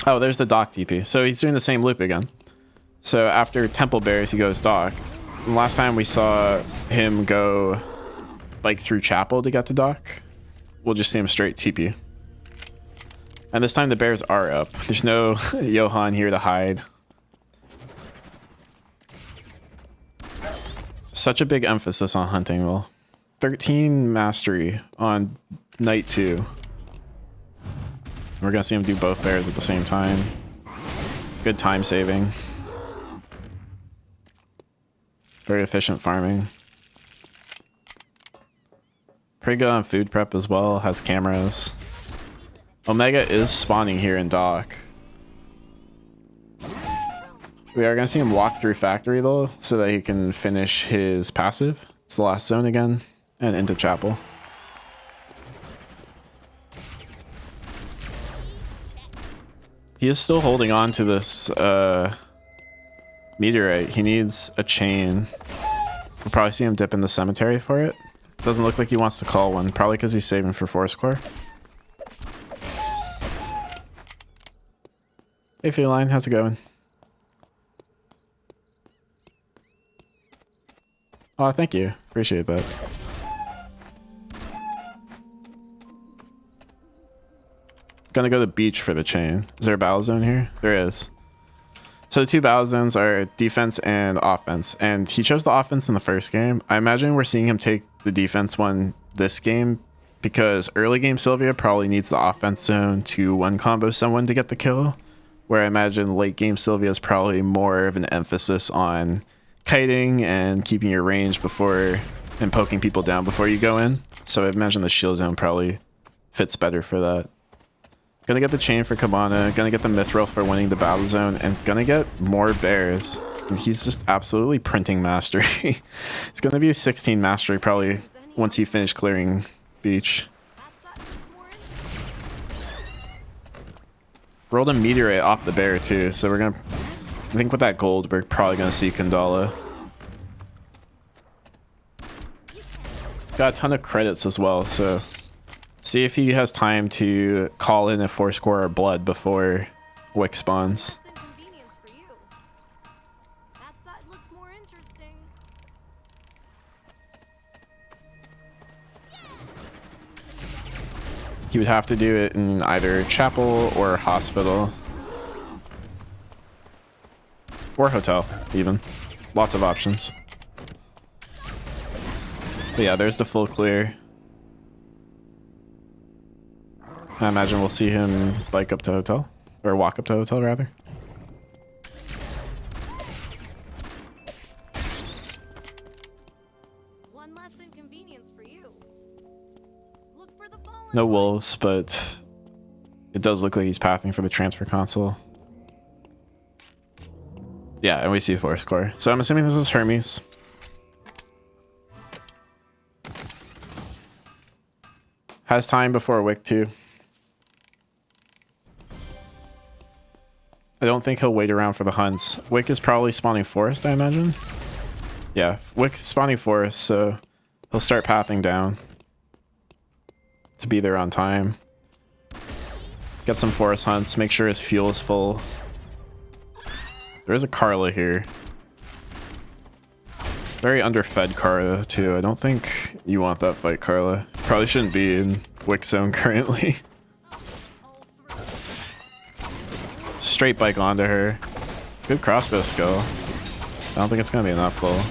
Oh, there's the dock TP. So he's doing the same loop again. So after temple bears, he goes dock. And last time we saw him go like through chapel to get to dock. We'll just see him straight TP. And this time the bears are up. There's no Johan here to hide. Such a big emphasis on hunting, though. 13 mastery on night 2. We're gonna see him do both bears at the same time. Good time saving. Very efficient farming. Pretty good on food prep as well. Has cameras. Omega is spawning here in dock. We are going to see him walk through factory though, so that he can finish his passive. It's the last zone again, and into chapel. He is still holding on to this meteorite. He needs a chain. We'll probably see him dip in the cemetery for it. Doesn't look like he wants to call one, probably because he's saving for Fourscore. Hey Feline, how's it going? Oh, thank you. Appreciate that. Gonna go to the beach for the chain. Is there a battle zone here? There is. So the 2 battle zones are defense and offense. And he chose the offense in the first game. I imagine we're seeing him take the defense one this game because early game Sylvia probably needs the offense zone to one combo someone to get the kill. Where I imagine late game Sylvia is probably more of an emphasis on kiting and keeping your range before and poking people down before you go in. So I imagine the shield zone probably fits better for that. Gonna get the chain for Cabana, gonna get the mithril for winning the battle zone, and gonna get more bears. And he's just absolutely printing mastery. It's gonna be a 16 mastery probably once he finished clearing beach. Rolled a meteorite off the bear too, so we're gonna, I think with that gold, we're probably gonna see Kandala. Got a ton of credits as well, so see if he has time to call in a 4-score or blood before Wick spawns. Inconvenience for you. That side looks more interesting. He would have to do it in either chapel or hospital. Or hotel, even. Lots of options. But yeah, there's the full clear. I imagine we'll see him bike up to hotel. Or walk up to hotel, rather. One less inconvenience for you. Look for the fallen No one. wolves, but it does look like he's pathing for the transfer console. Yeah, and we see 4-score. So I'm assuming this is Hermes. Has time before Wick too. I don't think he'll wait around for the hunts. Wick is probably spawning forest, I imagine. Yeah, Wick is spawning forest, so he'll start pathing down to be there on time. Get some forest hunts, make sure his fuel is full. There is a Carla here. Very underfed Carla too. I don't think you want that fight, Carla. Probably shouldn't be in Wick zone currently. Straight bike onto her. Good crossbow skill. I don't think it's gonna be enough though.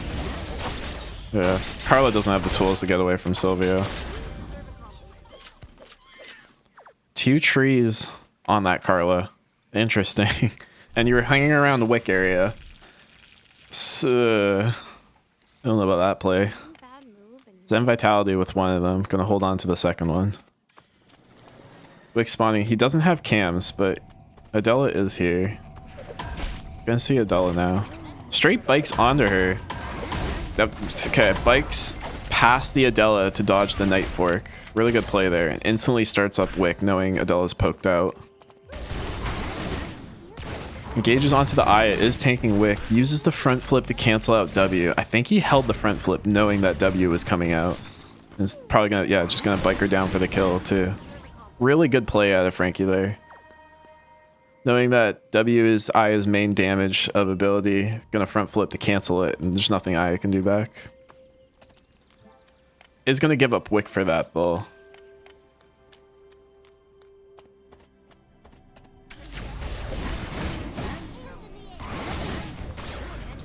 Yeah, Carla doesn't have the tools to get away from SILVIA. 2 trees on that Carla. Interesting. And you were hanging around the Wick area. So, I don't know about that play. Bad move and Zen Vitality with one of them. Gonna hold on to the second one. Wick spawning. He doesn't have cams, but Adela is here. Gonna see Adela now. Straight bikes onto her. Okay, bikes past the Adela to dodge the Night Fork. Really good play there. And instantly starts up Wick, knowing Adela's poked out. Engages onto the Aya, is tanking Wick. Uses the front flip to cancel out W. I think he held the front flip knowing that W was coming out. It's probably gonna, yeah, just gonna bike her down for the kill too. Really good play out of Frankie there. Knowing that W is Aya's main damage of ability, gonna front flip to cancel it, and there's nothing Aya can do back. Is gonna give up Wick for that though.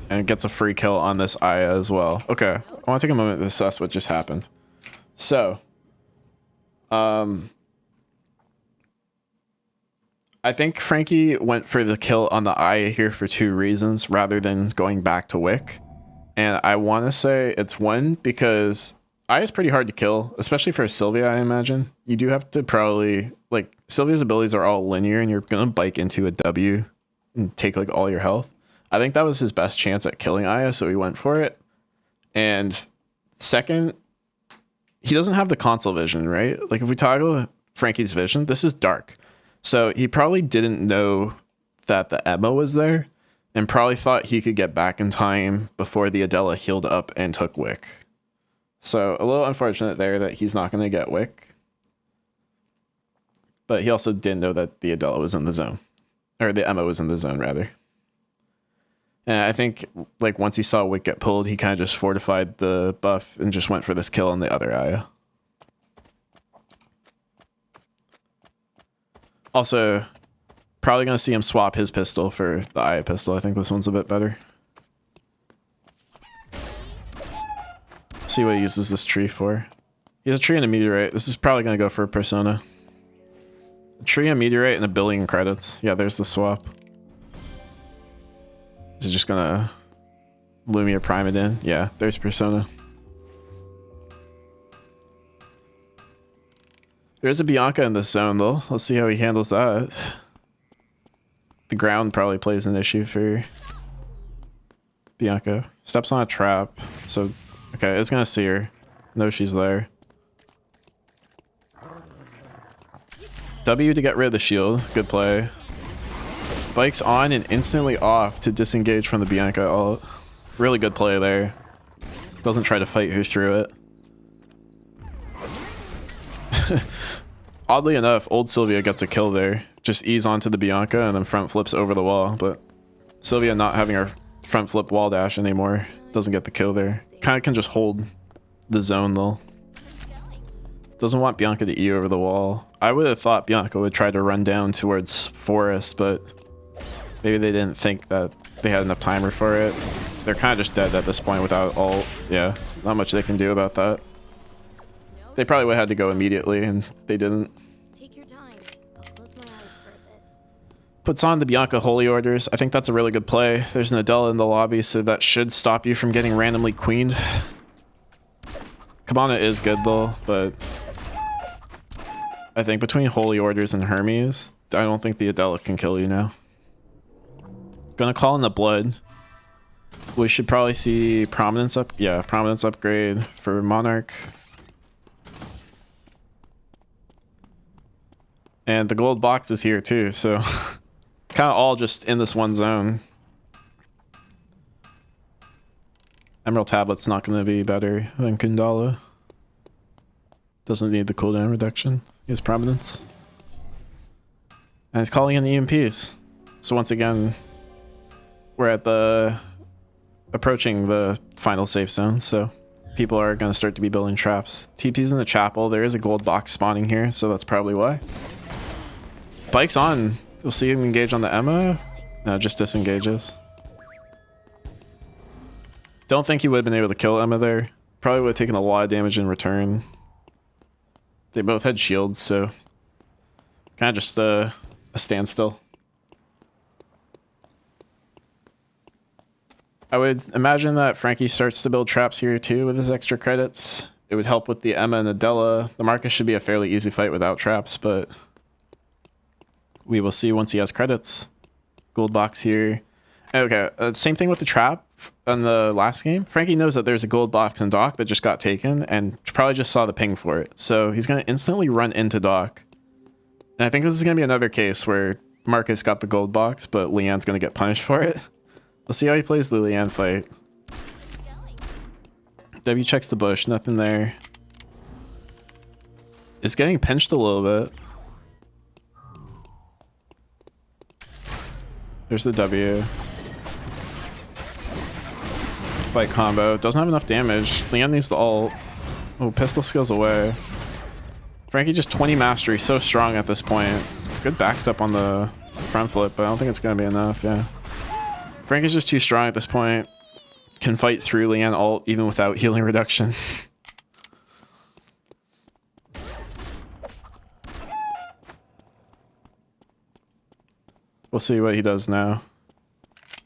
And gets a free kill on this Aya as well. Okay, I want to take a moment to assess what just happened. So, I think Frankie went for the kill on the Aya here for 2 reasons rather than going back to Wick. And I want to say it's one, because Aya's pretty hard to kill, especially for SILVIA, I imagine. You do have to probably, like, SILVIA's abilities are all linear and you're going to bike into a W and take like all your health. I think that was his best chance at killing Aya, so he went for it. And second, he doesn't have the console vision, right? Like if we toggle Frankie's vision, this is dark. So he probably didn't know that the Emma was there and probably thought he could get back in time before the Adela healed up and took Wick. So a little unfortunate there that he's not going to get Wick. But he also didn't know that the Adela was in the zone. Or the Emma was in the zone, rather. And I think, like, once he saw Wick get pulled, he kind of just fortified the buff and just went for this kill on the other Aya. Also, probably going to see him swap his pistol for the Aya pistol. I think this one's a bit better. See what he uses this tree for. He has a tree and a meteorite. This is probably going to go for a persona. A tree, a meteorite, and a billion credits. Yeah, there's the swap. Is it just gonna Lumia prime it in? Yeah, there's persona. There's a Bianca in this zone, though. Let's see how he handles that. The ground probably plays an issue for Bianca. Steps on a trap. So, okay, it's gonna see her. Know she's there. W to get rid of the shield. Good play. Bikes on and instantly off to disengage from the Bianca ult. Really good play there. Doesn't try to fight her through it. Oddly enough, old Sylvia gets a kill there. Just ease onto the Bianca and then front flips over the wall. But Sylvia not having her front flip wall dash anymore doesn't get the kill there. Kind of can just hold the zone though. Doesn't want Bianca to E over the wall. I would have thought Bianca would try to run down towards Forest, but maybe they didn't think that they had enough timer for it. They're kind of just dead at this point without ult. Yeah, not much they can do about that. They probably would have had to go immediately, and they didn't. Take your time. I'll close my eyes for a bit. Puts on the Bianca Holy Orders. I think that's a really good play. There's an Adela in the lobby, so that should stop you from getting randomly queened. Cabana is good though, but I think between Holy Orders and Hermes, I don't think the Adela can kill you now. Gonna call in the Blood. We should probably see Prominence up. Yeah, Prominence upgrade for Monarch. And the gold box is here too, so kind of all just in this one zone. Emerald Tablet's not going to be better than Kundala. Doesn't need the cooldown reduction. He has Prominence. And he's calling in the EMPs. So once again, we're at the approaching the final safe zone, so people are going to start to be building traps. TP's in the chapel. There is a gold box spawning here, so that's probably why. Bike's on. You'll see him engage on the Emma. No, just disengages. Don't think he would have been able to kill Emma there. Probably would have taken a lot of damage in return. They both had shields, so kind of just a standstill. I would imagine that Frankie starts to build traps here too with his extra credits. It would help with the Emma and Adela. The Marcus should be a fairly easy fight without traps, but we will see once he has credits. Gold box here. Okay, same thing with the trap in the last game. Frankie knows that there's a gold box in Dock that just got taken and probably just saw the ping for it. So he's going to instantly run into Dock. And I think this is going to be another case where Marcus got the gold box, but Leanne's going to get punished for it. Let's see how he plays the Leanne fight. W checks the bush, nothing there. It's getting pinched a little bit. There's the W. Bike combo. Doesn't have enough damage. Leanne needs the ult. Oh, pistol skills away. Frankie just 20 mastery. So strong at this point. Good backstep on the front flip, but I don't think it's going to be enough. Yeah. Frankie's just too strong at this point. Can fight through Leanne ult even without healing reduction. We'll see what he does now.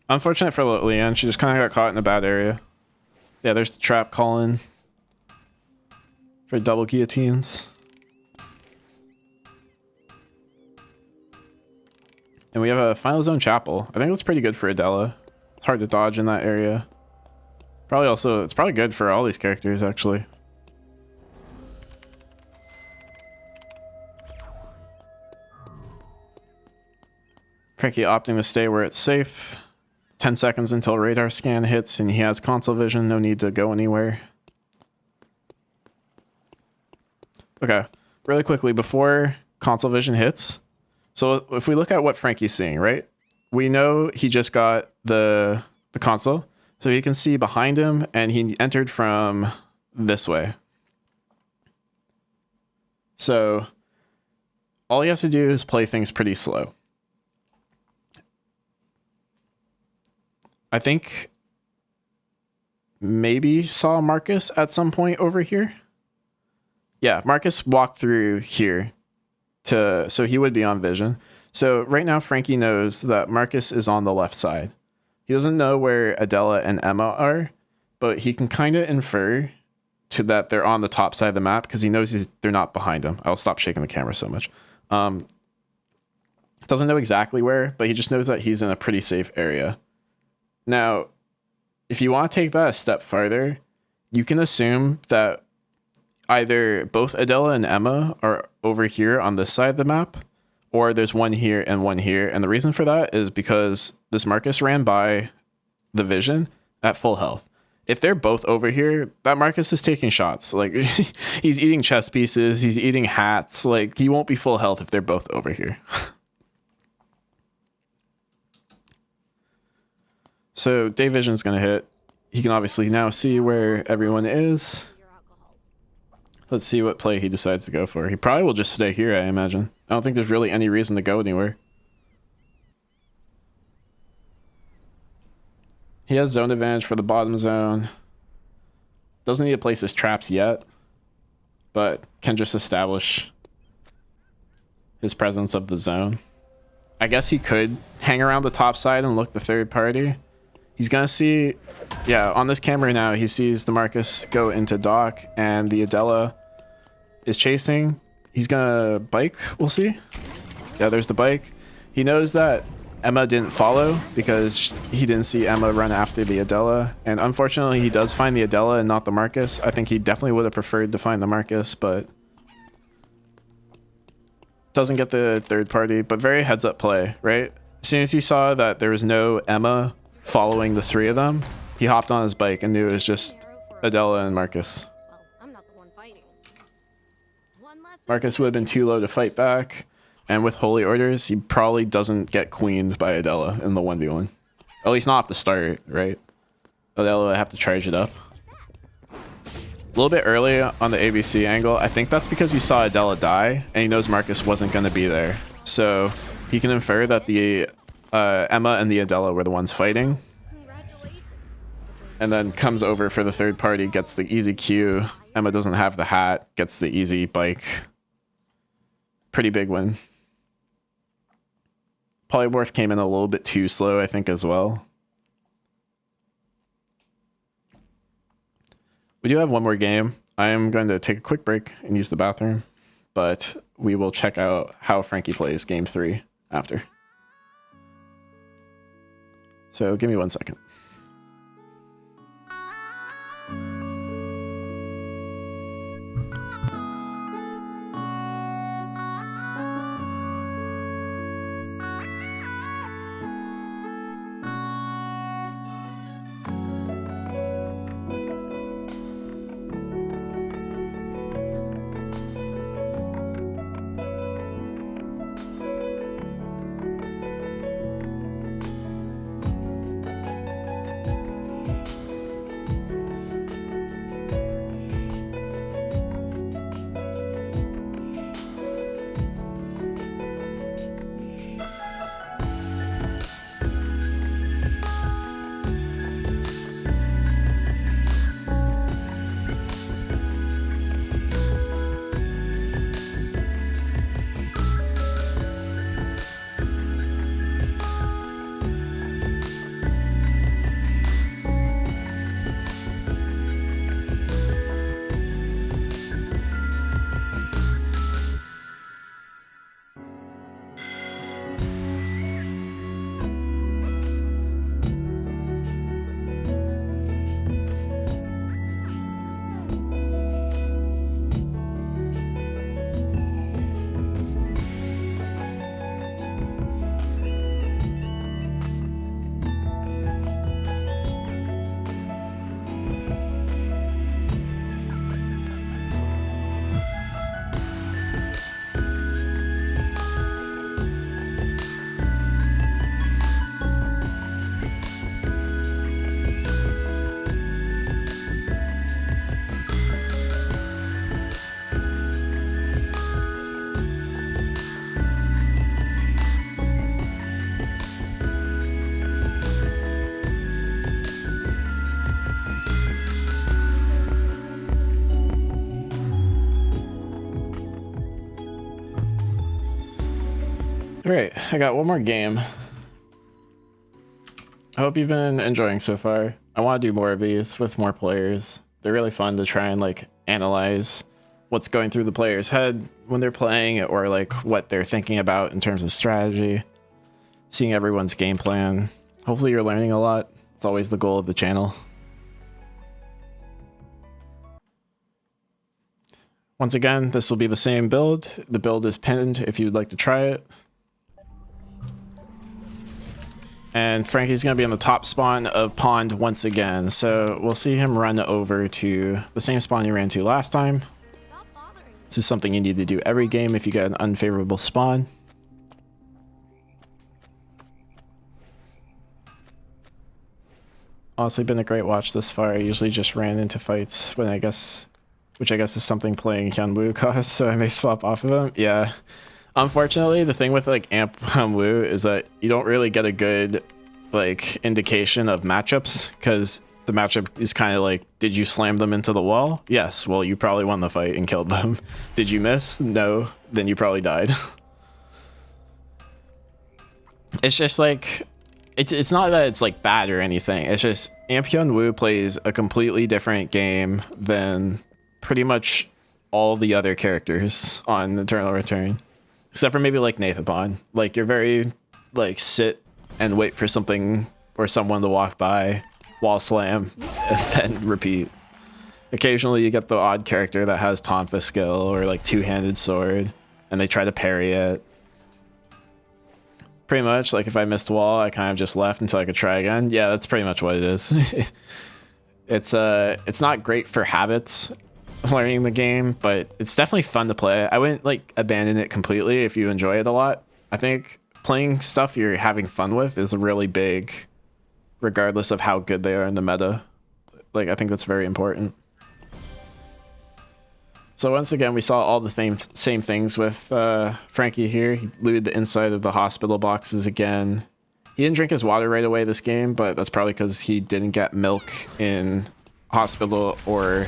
Unfortunate for Leanne, she just kind of got caught in a bad area. Yeah, there's the trap calling for double guillotines. And we have a final zone chapel. I think that's pretty good for Adela. It's hard to dodge in that area. Probably also, it's probably good for all these characters actually. Frankie opting to stay where it's safe. 10 seconds until radar scan hits and he has console vision. No need to go anywhere. Okay, really quickly before console vision hits. So if we look at what Frankie's seeing, right? We know he just got the console. So he can see behind him and he entered from this way. So all he has to do is play things pretty slow. I think maybe saw Marcus at some point over here. Yeah, Marcus walked through here so he would be on vision. So right now Frankie knows that Marcus is on the left side. He doesn't know where Adela and Emma are, but he can kind of infer to that they're on the top side of the map because he knows they're not behind him. I'll stop shaking the camera so much. Doesn't know exactly where, but he just knows that he's in a pretty safe area. Now, if you want to take that a step farther, you can assume that either both Adela and Emma are over here on this side of the map, or there's one here and one here. And the reason for that is because this Marcus ran by the vision at full health. If they're both over here, that Marcus is taking shots. Like, he's eating chess pieces, he's eating hats. Like, he won't be full health if they're both over here. So day vision's gonna hit. He can obviously now see where everyone is. Let's see what play he decides to go for. He probably will just stay here, I imagine. I don't think there's really any reason to go anywhere. He has zone advantage for the bottom zone. Doesn't need to place his traps yet, but can just establish his presence of the zone. I guess he could hang around the top side and look the third party. He's gonna see, yeah, on this camera now, he sees the Marcus go into dock and the Adela is chasing. He's gonna bike, we'll see. Yeah, there's the bike. He knows that Emma didn't follow because he didn't see Emma run after the Adela. And unfortunately, he does find the Adela and not the Marcus. I think he definitely would have preferred to find the Marcus, but doesn't get the third party, but very heads up play, right? As soon as he saw that there was no Emma following the three of them, he hopped on his bike and knew it was just Adela and Marcus. Well, I'm not the one fighting. One less Marcus would have been too low to fight back, and with Holy Orders, he probably doesn't get queens by Adela in the 1v1. At least not off the start, right? Adela would have to charge it up. A little bit early on the ABC angle. I think that's because he saw Adela die, and he knows Marcus wasn't going to be there. So he can infer that the Emma and the Adela were the ones fighting. congratulations. And then comes over for the third party, gets the easy Q. Emma doesn't have the hat, gets the easy bike. Pretty big win. Polymorph came in a little bit too slow, I think, as well. We do have one more game. I am going to take a quick break and use the bathroom, but we will check out how Frankie plays game 3 after. So give me 1 second. All right, I got one more game. I hope you've been enjoying so far. I want to do more of these with more players. They're really fun to try and like analyze what's going through the player's head when they're playing, or like what they're thinking about in terms of strategy, seeing everyone's game plan. Hopefully you're learning a lot. It's always the goal of the channel. Once again, this will be the same build. The build is pinned if you'd like to try it. And Frankie's going to be on the top spawn of pond once again. So we'll see him run over to the same spawn he ran to last time. This is something you need to do every game if you get an unfavorable spawn. Honestly, been a great watch this far. I usually just ran into fights when which I guess is something playing Hyunwoo costs, so I may swap off of him. Yeah. Unfortunately, the thing with like Amp Hyunwoo is that you don't really get a good like indication of matchups, because the matchup is kind of like, did you slam them into the wall? Yes. Well, you probably won the fight and killed them. Did you miss? No. Then you probably died. It's just like, it's not that it's like bad or anything. It's just Amp Hyunwoo plays a completely different game than pretty much all the other characters on Eternal Return, except for maybe like Nathapon. Like, you're very like sit and wait for something or someone to walk by, wall slam, and then repeat. Occasionally you get the odd character that has Tonfa skill or like two-handed sword, and they try to parry it. Pretty much, like if I missed wall, I kind of just left until I could try again. Yeah, that's pretty much what it is. It's not great for habits of learning the game, but it's definitely fun to play. I wouldn't like abandon it completely if you enjoy it a lot. I think playing stuff you're having fun with is really big, regardless of how good they are in the meta. Like, I think that's very important. So once again, we saw all the same things with Frankie here. He looted the inside of the hospital boxes again. He didn't drink his water right away this game, but that's probably because he didn't get milk in hospital or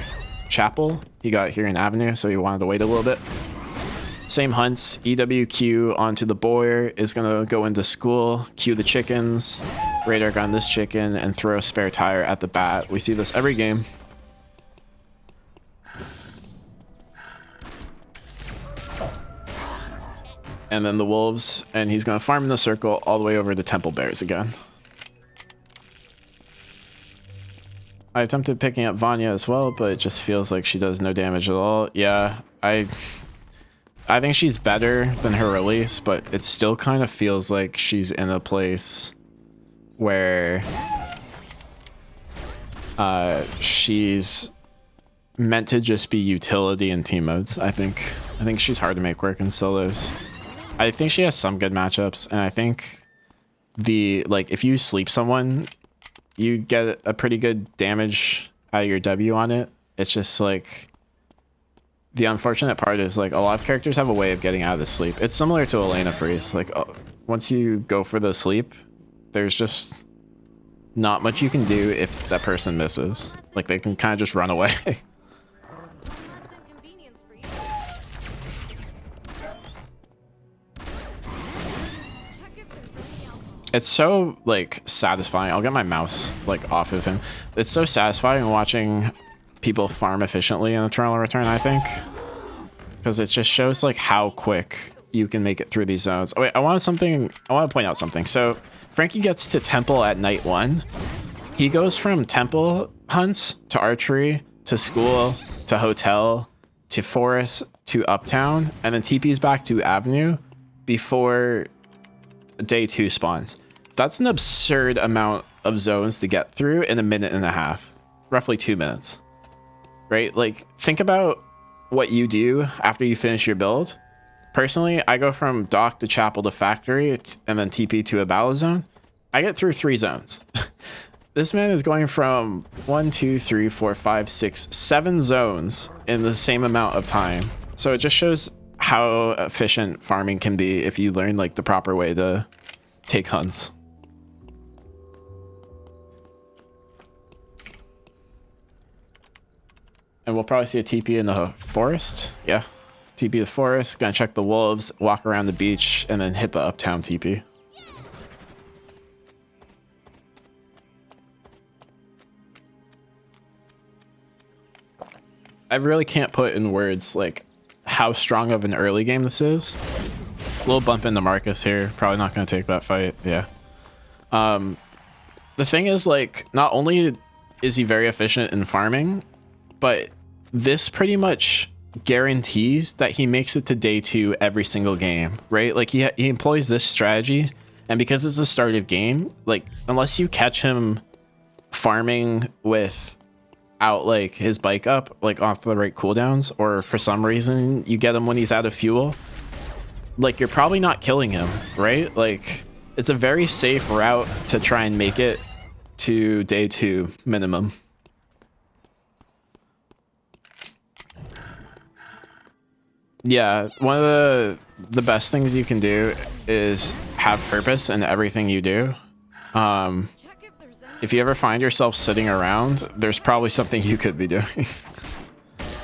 chapel. He got here in Avenue, so he wanted to wait a little bit. Same hunts. EWQ onto the boiler is going to go into school, cue the chickens, radar gun this chicken, and throw a spare tire at the bat. We see this every game. And then the wolves, and he's going to farm in the circle all the way over to Temple Bears again. I attempted picking up Vanya as well, but it just feels like she does no damage at all. Yeah, I think she's better than her release, but it still kind of feels like she's in a place where she's meant to just be utility in team modes. I think she's hard to make work in solos. I think she has some good matchups, and I think if you sleep someone, you get a pretty good damage out of your W on it. It's just like, the unfortunate part is like a lot of characters have a way of getting out of the sleep. It's similar to Elena Freeze. Like, once you go for the sleep, there's just not much you can do if that person misses. Like, they can kind of just run away. It's so like satisfying. I'll get my mouse like off of him. It's so satisfying watching people farm efficiently in Eternal Return, I think, because it just shows like how quick you can make it through these zones. Oh, wait, I want to point out something. So Frankie gets to Temple at night 1. He goes from Temple hunts to archery to school to hotel to forest to uptown, and then TP's back to Avenue before day 2 spawns. That's an absurd amount of zones to get through in a minute and a half, roughly 2 minutes, right? Like, think about what you do after you finish your build. Personally, I go from dock to chapel to factory and then TP to a battle zone. I get through 3 zones. This man is going from 1, 2, 3, 4, 5, 6, 7 zones in the same amount of time. So it just shows how efficient farming can be if you learn like the proper way to take hunts. And we'll probably see a TP in the forest. Yeah, TP the forest, gonna check the wolves, walk around the beach, and then hit the uptown TP. I really can't put in words like how strong of an early game this is. A little bump into Marcus here. Probably not going to take that fight. Yeah. The thing is, like, not only is he very efficient in farming, but this pretty much guarantees that he makes it to day 2 every single game, right? Like he employs this strategy, and because it's the start of game, like unless you catch him farming without like his bike up, like off the right cooldowns, or for some reason you get him when he's out of fuel, like you're probably not killing him, right? Like it's a very safe route to try and make it to day 2 minimum. Yeah, one of the best things you can do is have purpose in everything you do. If you ever find yourself sitting around, there's probably something you could be doing.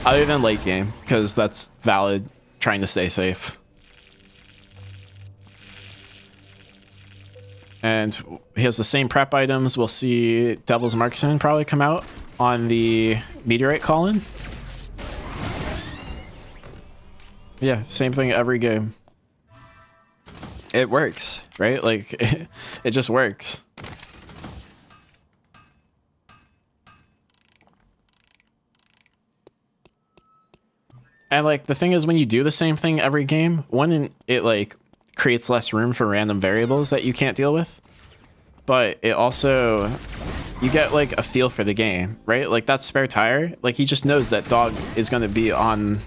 Other than late game, because that's valid, trying to stay safe. And he has the same prep items. We'll see Devil's Marksman probably come out on the Meteorite call-in. Yeah, same thing every game. It works, right? Like, it just works. And, like, the thing is, when you do the same thing every game, one, it, like, creates less room for random variables that you can't deal with. But it also, you get, like, a feel for the game, right? Like, that spare tire, like, he just knows that dog is going to be on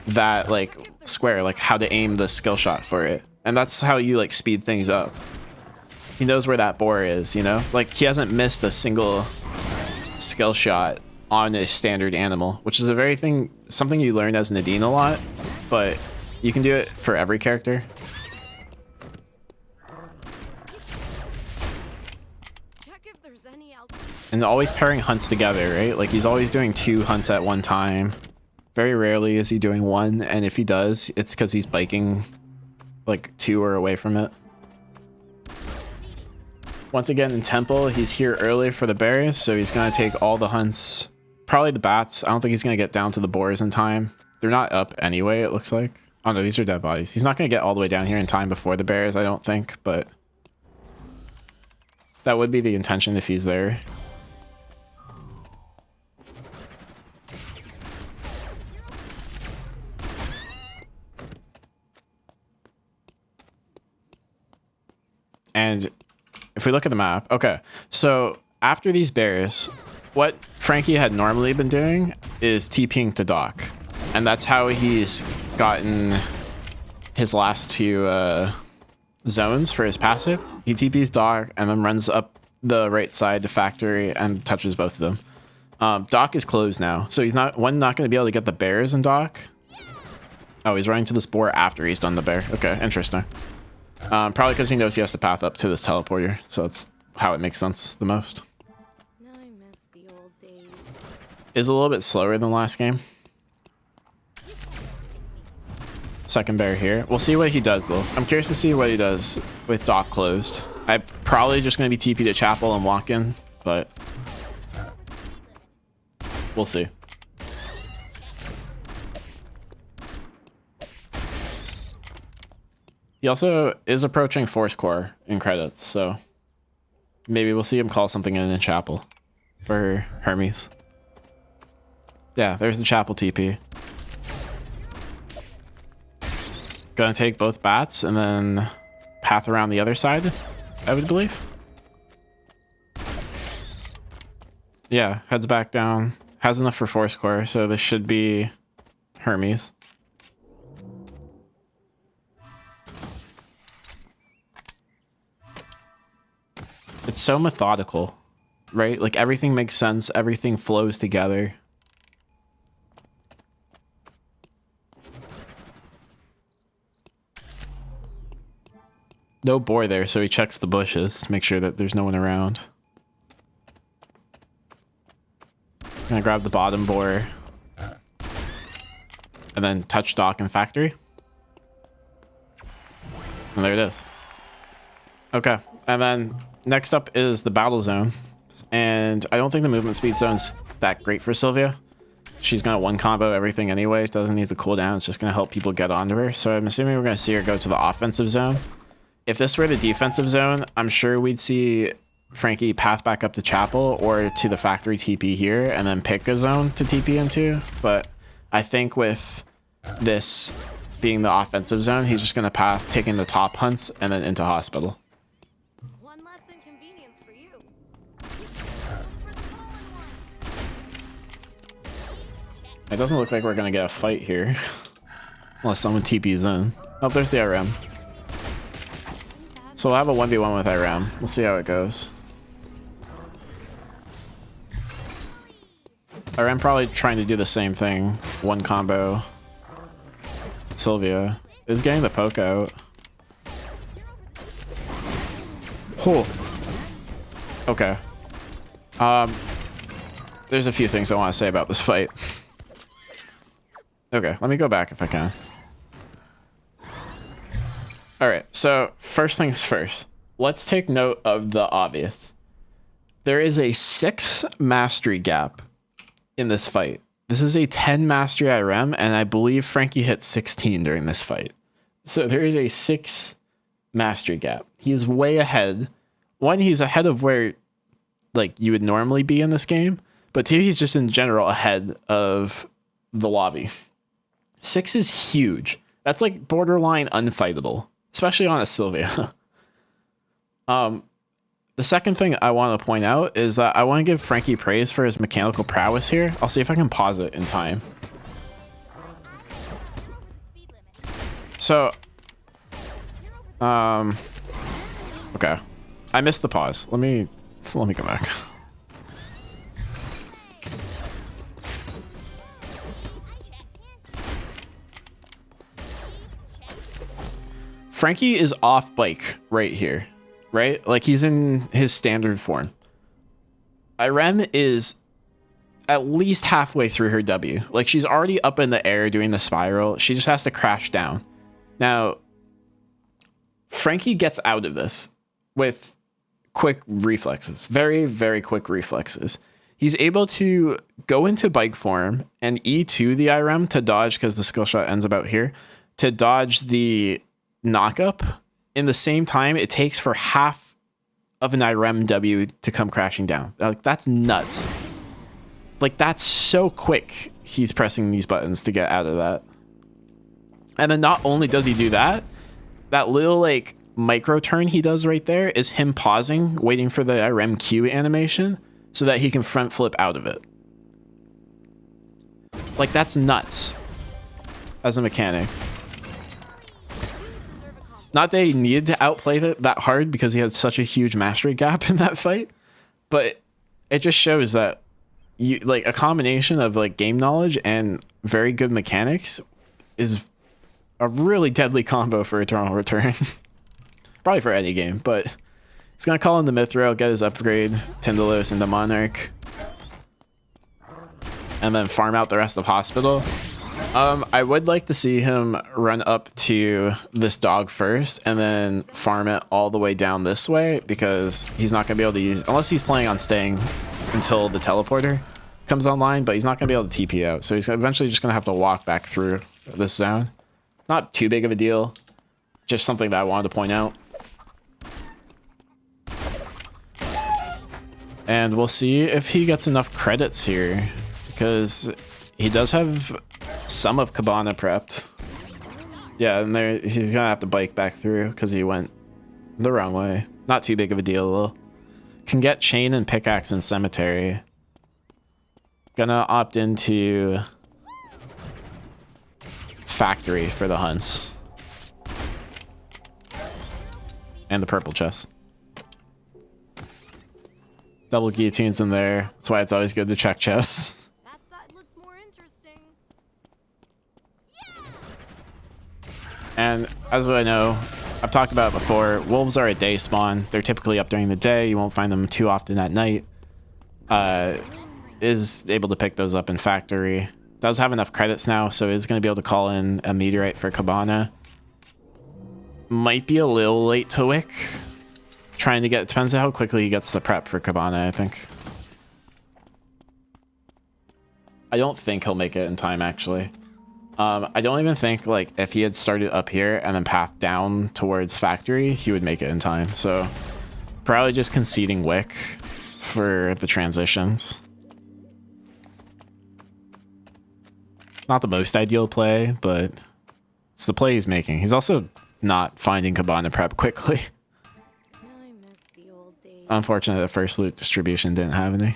that like square, like how to aim the skill shot for it, and that's how you like speed things up. He knows where that boar is, you know, like he hasn't missed a single skill shot on a standard animal, which is something you learn as Nadine a lot, but you can do it for every character. And always pairing hunts together, right? Like he's always doing 2 hunts at one time. Very rarely is he doing 1, and if he does, it's because he's biking like 2 or away from it. Once again, in Temple, he's here early for the bears, so he's going to take all the hunts. Probably the bats. I don't think he's going to get down to the boars in time. They're not up anyway, it looks like. Oh no, these are dead bodies. He's not going to get all the way down here in time before the bears, I don't think, but that would be the intention if he's there. And if we look at the map, okay, so after these bears, what Frankie had normally been doing is TPing to Doc. And that's how he's gotten his last 2 zones for his passive. He TPs Doc and then runs up the right side to factory and touches both of them. Doc is closed now, so he's not going to be able to get the bears in Doc. Oh, he's running to this boar after he's done the bear. Okay, interesting. Probably because he knows he has to path up to this teleporter, so that's how it makes sense the most. Now I miss the old days. Is a little bit slower than last game. Second bear here. We'll see what he does though. I'm curious to see what he does with Doc closed. I'm probably just going to be TP to Chapel and walk in, but we'll see. He also is approaching Force Core in credits, so maybe we'll see him call something in Chapel for Hermes. Yeah, there's the Chapel TP. Gonna take both bats and then path around the other side, I would believe. Yeah, heads back down. Has enough for Force Core, so this should be Hermes. It's so methodical, right? Like everything makes sense, everything flows together. No boar there, so he checks the bushes to make sure that there's no one around. Gonna grab the bottom boar. And then touch Dock and Factory. And there it is. Okay, and then next up is the battle zone. And I don't think the movement speed zone's that great for Sylvia. she's going to one combo everything anyway. It doesn't need the cooldown. It's just going to help people get onto her. So I'm assuming we're going to see her go to the offensive zone. If this were the defensive zone, I'm sure we'd see Frankie path back up to Chapel or to the factory TP here and then pick a zone to TP into. But I think with this being the offensive zone, he's just going to path taking the top hunts and then into hospital. One less inconvenience for you. For the fallen one. It doesn't look like we're going to get a fight here. Unless someone TPs in. Oh, there's the IRM. So we'll have a 1v1 with IRM. We'll see how it goes. IRM probably trying to do the same thing. One combo. SILVIA is getting the poke out. Oh. Okay. There's a few things I want to say about this fight. Okay, let me go back if I can. Alright, so first things first. Let's take note of the obvious. There is a 6 mastery gap in this fight. This is a 10 mastery IRM, and I believe Frankie hit 16 during this fight. So there is a 6 mastery gap. He is way ahead. One, he's ahead of where like you would normally be in this game, but 2, he's just in general ahead of the lobby. 6 is huge. That's like borderline unfightable, especially on a SILVIA. The second thing I want to point out is that I want to give Frankie praise for his mechanical prowess here. I'll see if I can pause it in time. So, okay. I missed the pause. Let me go back. Frankie is off bike right here, right? Like he's in his standard form. IRM is at least halfway through her W. Like she's already up in the air doing the spiral. She just has to crash down. Now, Frankie gets out of this with quick reflexes, very, very quick reflexes. He's able to go into bike form and E2 the IRM to dodge, because the skill shot ends about here, to dodge the knock-up in the same time it takes for half of an IRM W to come crashing down. Like, that's nuts. Like, that's so quick he's pressing these buttons to get out of that. And then not only does he do that, that little, like, micro turn he does right there is him pausing, waiting for the IRM Q animation so that he can front flip out of it. Like, that's nuts as a mechanic. Not that he needed to outplay it that hard because he had such a huge mastery gap in that fight, but it just shows that you like a combination of like game knowledge and very good mechanics is a really deadly combo for Eternal Return. Probably for any game, but it's gonna call in the Mithril, get his upgrade, Tyndalos into Monarch, and then farm out the rest of Hospital. I would like to see him run up to this dog first and then farm it all the way down this way, because he's not going to be able to use, unless he's planning on staying until the teleporter comes online, but he's not going to be able to TP out. So he's eventually just going to have to walk back through this zone. Not too big of a deal, just something that I wanted to point out. And we'll see if he gets enough credits here, because he does have some of Cabana prepped. Yeah, and there he's gonna have to bike back through because he went the wrong way. Not too big of a deal though. Can get chain and pickaxe in cemetery. Gonna opt into factory for the hunts. And the purple chest. Double guillotines in there. That's why it's always good to check chests. That side looks more interesting. And as I know, I've talked about it before, wolves are a day spawn. They're typically up during the day. You won't find them too often at night. Is able to pick those up in factory. Does have enough credits now, so is going to be able to call in a meteorite for Cabana. Might be a little late to Wick. Trying to get, depends on how quickly he gets the prep for Cabana, I think. I don't think he'll make it in time, actually. I don't even think, like, if he had started up here and then pathed down towards factory, he would make it in time. So probably just conceding Wick for the transitions. Not the most ideal play, but it's the play he's making. He's also not finding Cabana prep quickly. I miss the old days. Unfortunately, the first loot distribution didn't have any.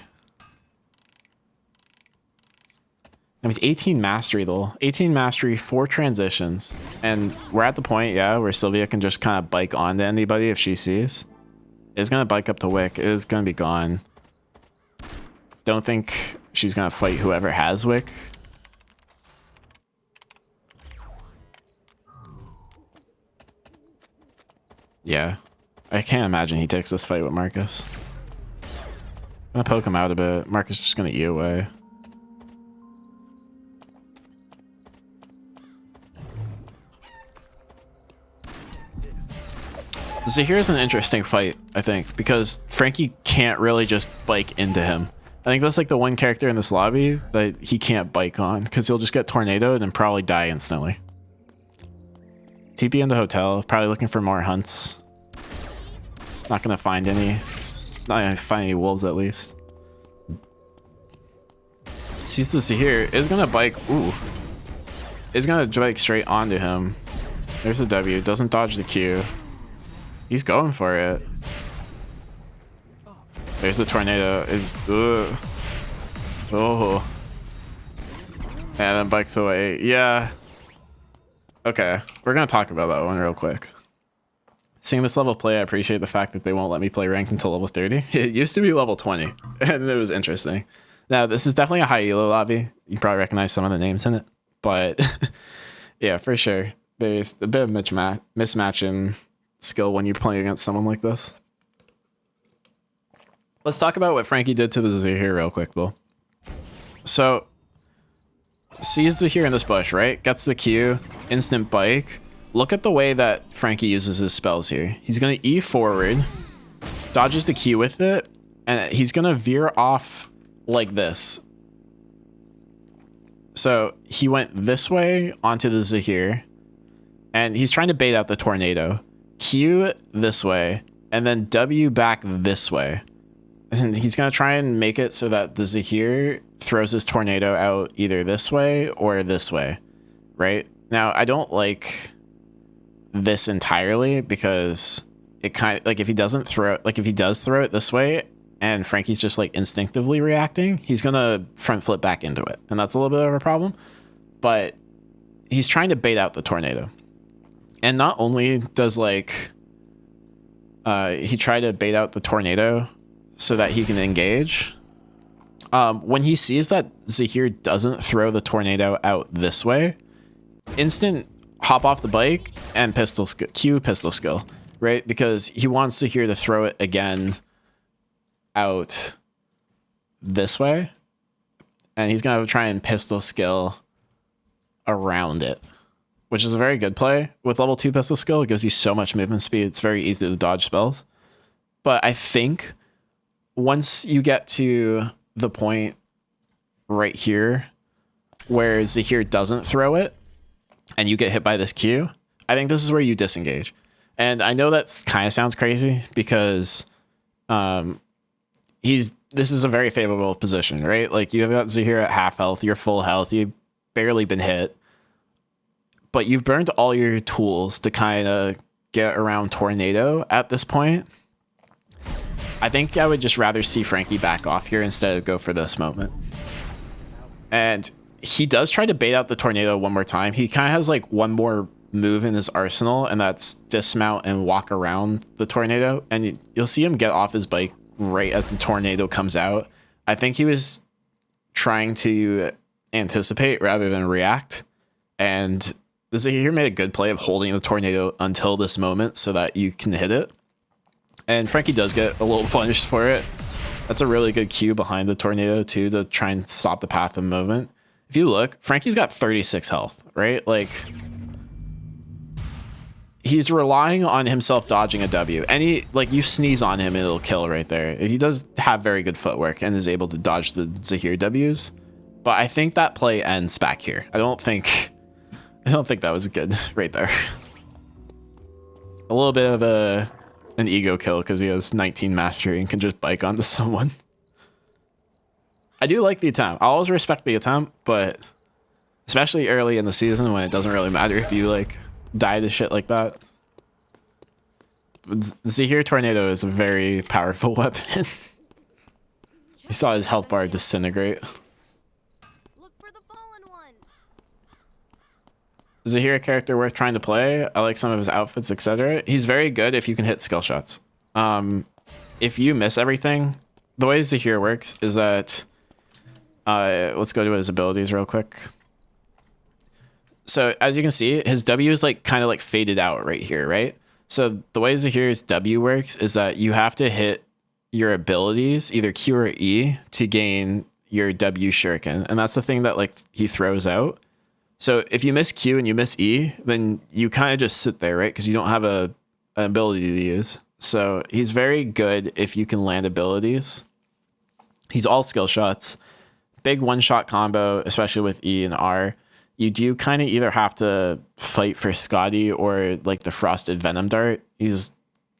It was 18 mastery though. 18 mastery, 4 transitions. And we're at the point, yeah, where Sylvia can just kind of bike onto anybody if she sees. It's going to bike up to Wick. It is going to be gone. Don't think she's going to fight whoever has Wick. Yeah. I can't imagine he takes this fight with Marcus. I'm going to poke him out a bit. Marcus is just going to E away. Zahir's an interesting fight, I think, because Frankie can't really just bike into him. I think that's like the one character in this lobby that he can't bike on, because he'll just get tornadoed and probably die instantly. TP in the hotel, probably looking for more hunts. Not gonna find any. Not gonna find any wolves at least. Sees the Zahir, is gonna bike. Ooh. Is gonna bike straight onto him. There's the W, doesn't dodge the Q. He's going for it. There's the tornado. Is oh, and then bikes away. Yeah. Okay, we're gonna talk about that one real quick. Seeing this level play, I appreciate the fact that they won't let me play ranked until level 30. It used to be level 20, and it was interesting. Now this is definitely a high elo lobby. You probably recognize some of the names in it, but yeah, for sure, there's a bit of mismatch in skill when you're playing against someone like this. Let's talk about what Frankie did to the Zahir real quick, though. So, sees Zahir in this bush, right? Gets the Q, instant bike. Look at the way that Frankie uses his spells here. He's going to E forward, dodges the Q with it, and he's going to veer off like this. So, he went this way onto the Zahir, and he's trying to bait out the tornado. Q this way, and then W back this way. And he's going to try and make it so that the Zahir throws his tornado out either this way or this way, right? Now, I don't like this entirely because it kind of, like, if he doesn't throw it, like, if he does throw it this way and Frankie's just, like, instinctively reacting, he's going to front flip back into it. And that's a little bit of a problem. But he's trying to bait out the tornado. And not only does, like, he try to bait out the tornado so that he can engage, when he sees that Zahir doesn't throw the tornado out this way, instant hop off the bike and Q pistol skill, right? Because he wants Zahir to throw it again out this way, and he's going to try and pistol skill around it, which is a very good play. With level 2 pistol skill, it gives you so much movement speed. It's very easy to dodge spells. But I think once you get to the point right here where Zahir doesn't throw it and you get hit by this Q, I think this is where you disengage. And I know that kind of sounds crazy because this is a very favorable position, right? Like, you have got Zahir at half health, you're full health, you've barely been hit, but you've burned all your tools to kind of get around tornado at this point. I think I would just rather see Frankie back off here instead of go for this moment. And he does try to bait out the tornado one more time. He kind of has like one more move in his arsenal, and that's dismount and walk around the tornado. And you'll see him get off his bike right as the tornado comes out. I think he was trying to anticipate rather than react. And the Zahir made a good play of holding the tornado until this moment so that you can hit it. And Frankie does get a little punished for it. That's a really good cue behind the tornado too, to try and stop the path of movement. If you look, Frankie's got 36 health, right? Like, he's relying on himself dodging a W. Any, like, you sneeze on him, it'll kill right there. He does have very good footwork and is able to dodge the Zahir Ws. But I think that play ends back here. I don't think that was good right there. A little bit of an ego kill because he has 19 mastery and can just bike onto someone. I do like the attempt. I always respect the attempt, but especially early in the season when it doesn't really matter if you like die to shit like that. Zahir Tornado is a very powerful weapon. You saw his health bar disintegrate. Look for the fallen ones. Zahir a character worth trying to play. I like some of his outfits, etc. He's very good if you can hit skill shots. If you miss everything, the way Zahir works is that let's go to his abilities real quick. So as you can see, his W is like kind of like faded out right here, right? So the way Zahir's W works is that you have to hit your abilities, either Q or E, to gain your W shuriken. And that's the thing that like he throws out. So if you miss Q and you miss E, then you kind of just sit there, right? Because you don't have an ability to use. So he's very good if you can land abilities. He's all skill shots. Big one-shot combo, especially with E and R. You do kind of either have to fight for Scotty or like the Frosted Venom Dart. He's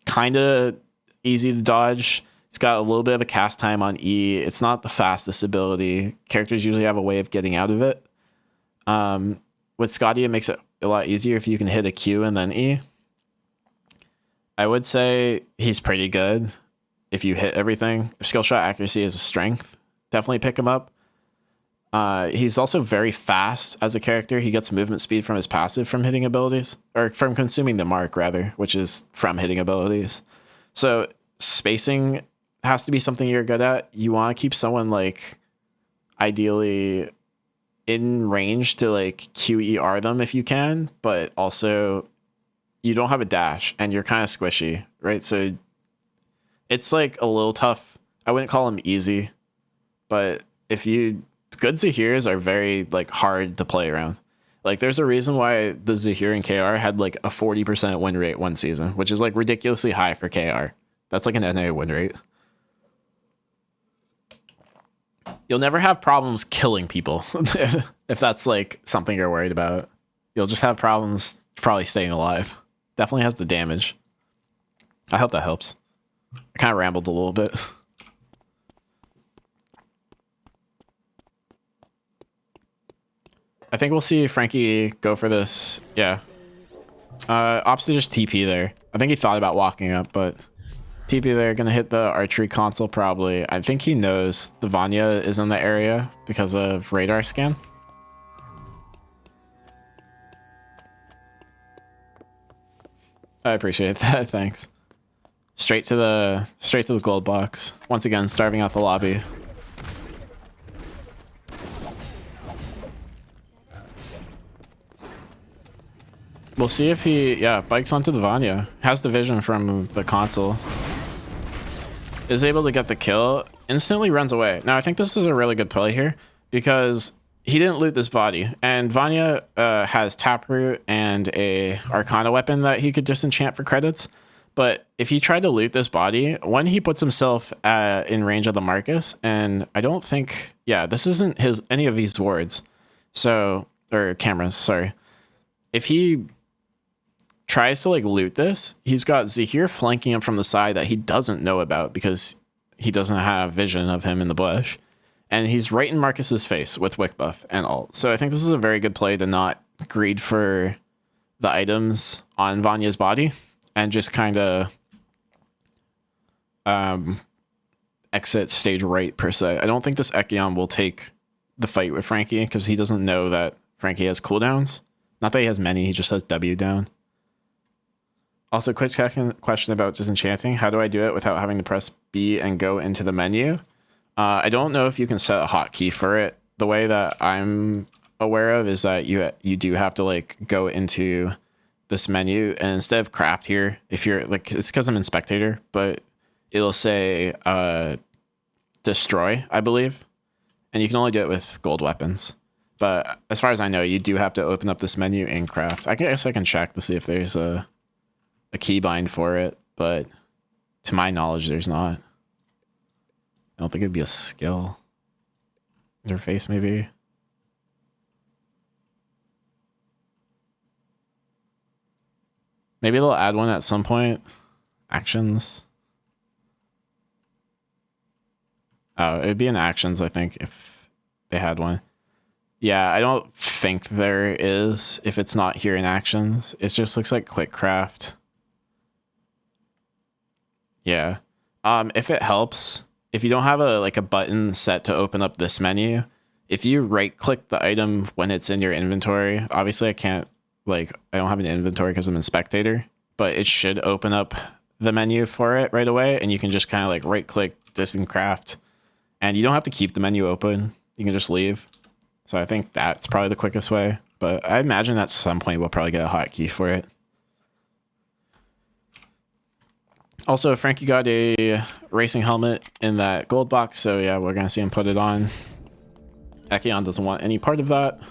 kind of easy to dodge. He's got a little bit of a cast time on E. It's not the fastest ability. Characters usually have a way of getting out of it. With Scotty, it makes it a lot easier if you can hit a Q and then E. I would say he's pretty good if you hit everything. If skill shot accuracy is a strength, definitely pick him up. He's also very fast as a character. He gets movement speed from his passive from hitting abilities, or from consuming the mark rather, which is from hitting abilities. So spacing has to be something you're good at. You want to keep someone like ideally in range to like QER them if you can, but also you don't have a dash and you're kind of squishy, right? So it's like a little tough. I wouldn't call him easy, but if you good Zahirs are very like hard to play around. Like there's a reason why the Zahir and KR had like a 40% win rate one season, which is like ridiculously high for KR. That's like an NA win rate. You'll never have problems killing people if that's like something you're worried about. You'll just have problems probably staying alive. Definitely has the damage. I hope that helps. I kind of rambled a little bit. I think we'll see Frankie go for this. Yeah. Opts to just TP there. I think he thought about walking up, but TP there. Gonna hit the archery console probably. I think he knows the Vanya is in the area because of radar scan. I appreciate that. Thanks. Straight to the gold box. Once again, starving out the lobby. We'll see if he, yeah, bikes onto the Vanya. Has the vision from the console. Is able to get the kill. Instantly runs away. Now, I think this is a really good play here because he didn't loot this body. And Vanya has Taproot and a Arcana weapon that he could disenchant for credits. But if he tried to loot this body, when he puts himself in range of the Marcus, and I don't think, yeah, this isn't his any of these wards. So, or cameras, sorry. If he tries to like loot this, he's got Zahir flanking him from the side that he doesn't know about because he doesn't have vision of him in the bush, and he's right in Marcus's face with wick buff and ult. So I think this is a very good play to not greed for the items on Vanya's body and just kind of exit stage right per se. I don't think this Ekion will take the fight with Frankie because he doesn't know that Frankie has cooldowns. Not that he has many, he just has W down. Also, quick question about disenchanting. How do I do it without having to press B and go into the menu? I don't know if you can set a hotkey for it. The way that I'm aware of is that you do have to like go into this menu, and instead of craft here, if you're like, it's because I'm in spectator, but it'll say destroy, I believe, and you can only do it with gold weapons. But as far as I know, you do have to open up this menu and craft. I guess I can check to see if there's a keybind for it, but to my knowledge, there's not. I don't think it'd be a skill. Interface, maybe. Maybe they'll add one at some point. Actions. Oh, it'd be in actions, I think, if they had one. Yeah, I don't think there is if it's not here in actions. It just looks like quick craft. Yeah. If it helps, if you don't have a button set to open up this menu, if you right click the item when it's in your inventory, obviously I don't have an inventory because I'm in spectator, but it should open up the menu for it right away, and you can just kind of like right click this and craft, and you don't have to keep the menu open. You can just leave. So I think that's probably the quickest way, but I imagine at some point we'll probably get a hotkey for it. Also, Frankie got a racing helmet in that gold box, so yeah, we're gonna see him put it on. Ekion doesn't want any part of that.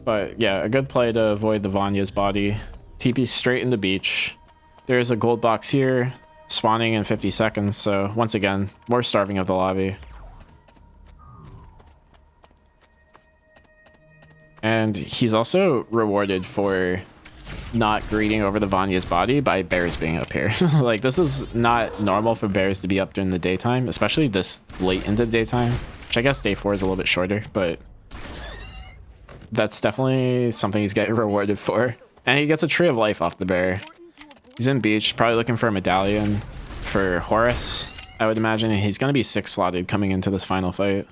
But yeah, a good play to avoid the Vanya's body. TP straight into beach. There's a gold box here, spawning in 50 seconds, so once again, more starving of the lobby. And he's also rewarded for not greeting over the Vanya's body by bears being up here. Like, this is not normal for bears to be up during the daytime, especially this late into the daytime, which I guess day 4 is a little bit shorter, but that's definitely something he's getting rewarded for. And he gets a tree of life off the bear. He's in beach, probably looking for a medallion for Horus, I would imagine. And he's going to be 6 slotted coming into this final fight.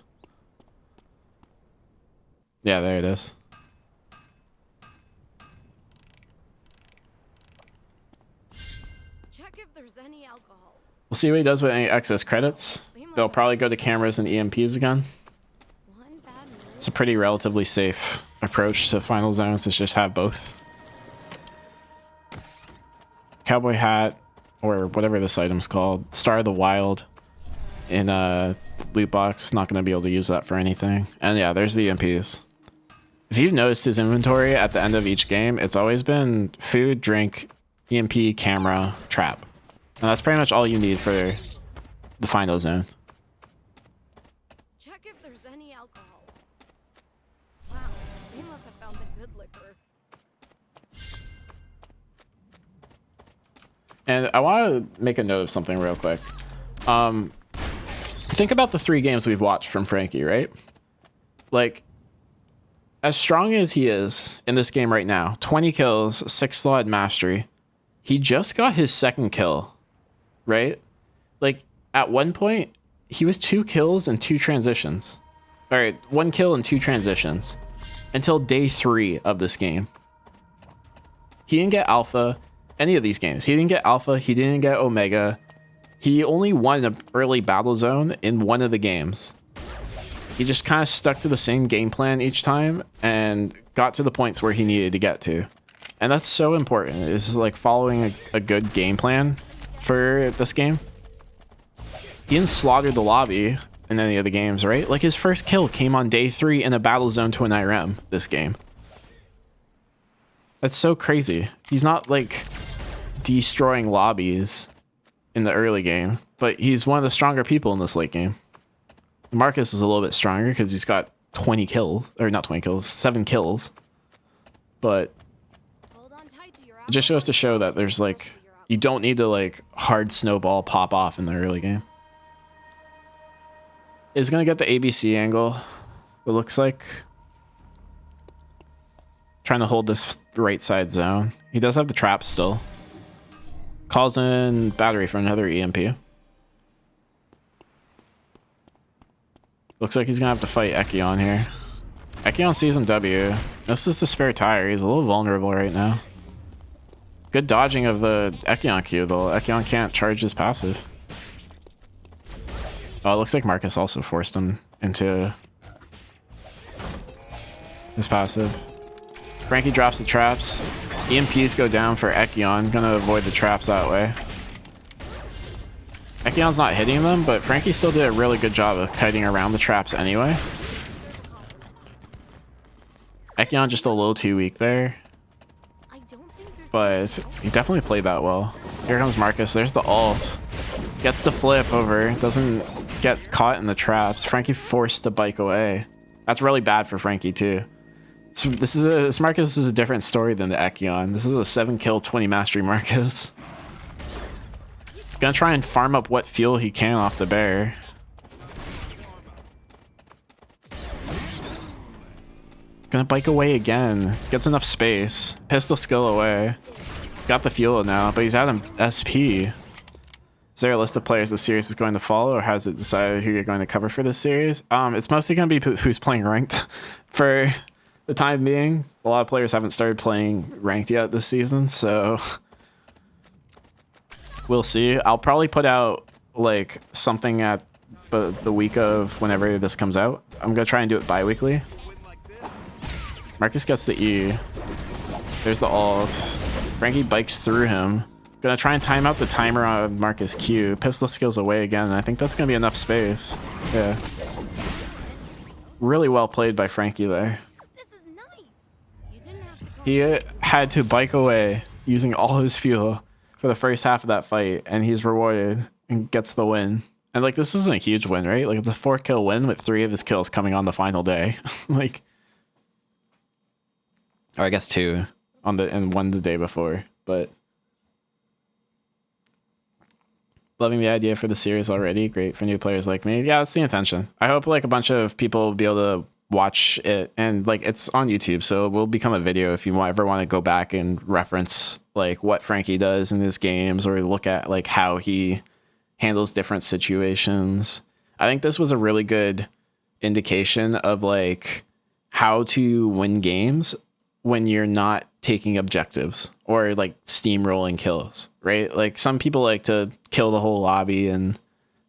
Yeah, there it is. Check if there's any alcohol. We'll see what he does with any excess credits. They'll probably go to cameras and EMPs again. It's a pretty relatively safe approach to final zones, is just have both. Cowboy hat, or whatever this item's called, Star of the Wild in a loot box. Not going to be able to use that for anything. And yeah, there's the EMPs. If you've noticed his inventory at the end of each game, it's always been food, drink, EMP, camera, trap. And that's pretty much all you need for the final zone. Check if there's any alcohol. Wow, they must have found the good liquor. And I want to make a note of something real quick. Think about the 3 games we've watched from Frankie, right? Like, as strong as he is in this game right now, 20 kills, 6 slot mastery, he just got his 2nd kill, right? Like, at one point, he was 2 kills and 2 transitions. All right, 1 kill and 2 transitions until day 3 of this game. He didn't get alpha any of these games. He didn't get alpha. He didn't get omega. He only won an early battle zone in one of the games. He just kind of stuck to the same game plan each time and got to the points where he needed to get to. And that's so important. It's like following a good game plan for this game. He didn't slaughter the lobby in any of the games, right? Like, his first kill came on day 3 in a battle zone to an IRM this game. That's so crazy. He's not like destroying lobbies in the early game, but he's one of the stronger people in this late game. Marcus is a little bit stronger because he's got 20 kills, or not 20 kills, 7 kills. But it just goes to show that there's like, you don't need to like hard snowball pop off in the early game. Is gonna get the ABC angle, it looks like. Trying to hold this right side zone. He does have the trap still. Calls in battery for another EMP. Looks like he's gonna have to fight Ekion here. Ekion sees him W. This is the spare tire. He's a little vulnerable right now. Good dodging of the Ekion Q though. Ekion can't charge his passive. Oh, it looks like Marcus also forced him into his passive. Frankie drops the traps. EMPs go down for Ekion. Gonna avoid the traps that way. Ekion's not hitting them, but Frankie still did a really good job of kiting around the traps anyway. Ekion just a little too weak there. But he definitely played that well. Here comes Marcus. There's the ult. Gets the flip over. Doesn't get caught in the traps. Frankie forced the bike away. That's really bad for Frankie too. So this Marcus is a different story than the Echion. This is a 7 kill, 20 mastery Marcus. Gonna try and farm up what fuel he can off the bear. Gonna bike away again. Gets enough space. Pistol skill away. Got the fuel now, but he's out of SP. Is there a list of players the series is going to follow, or has it decided who you're going to cover for this series? It's mostly going to be who's playing ranked for the time being. A lot of players haven't started playing ranked yet this season, so we'll see. I'll probably put out like something at the week of whenever this comes out. I'm going to try and do it bi-weekly. Marcus gets the E. There's the ult. Frankie bikes through him. Gonna try and time out the timer on Marcus Q. Pistol skills away again, and I think that's gonna be enough space. Yeah. Really well played by Frankie there. This is nice. You didn't have to go. He had to bike away using all his fuel for the first half of that fight, and he's rewarded and gets the win. And like, this isn't a huge win, right? Like, it's a 4-kill win with 3 of his kills coming on the final day. Like, or I guess 2 on and 1 the day before, but loving the idea for the series already. Great for new players like me. Yeah, that's the intention. I hope like a bunch of people will be able to watch it, and like, it's on YouTube, so it will become a video if you ever want to go back and reference like what Frankie does in his games, or look at like how he handles different situations. I think this was a really good indication of like how to win games when you're not taking objectives or like steamrolling kills, right? Like, some people like to kill the whole lobby and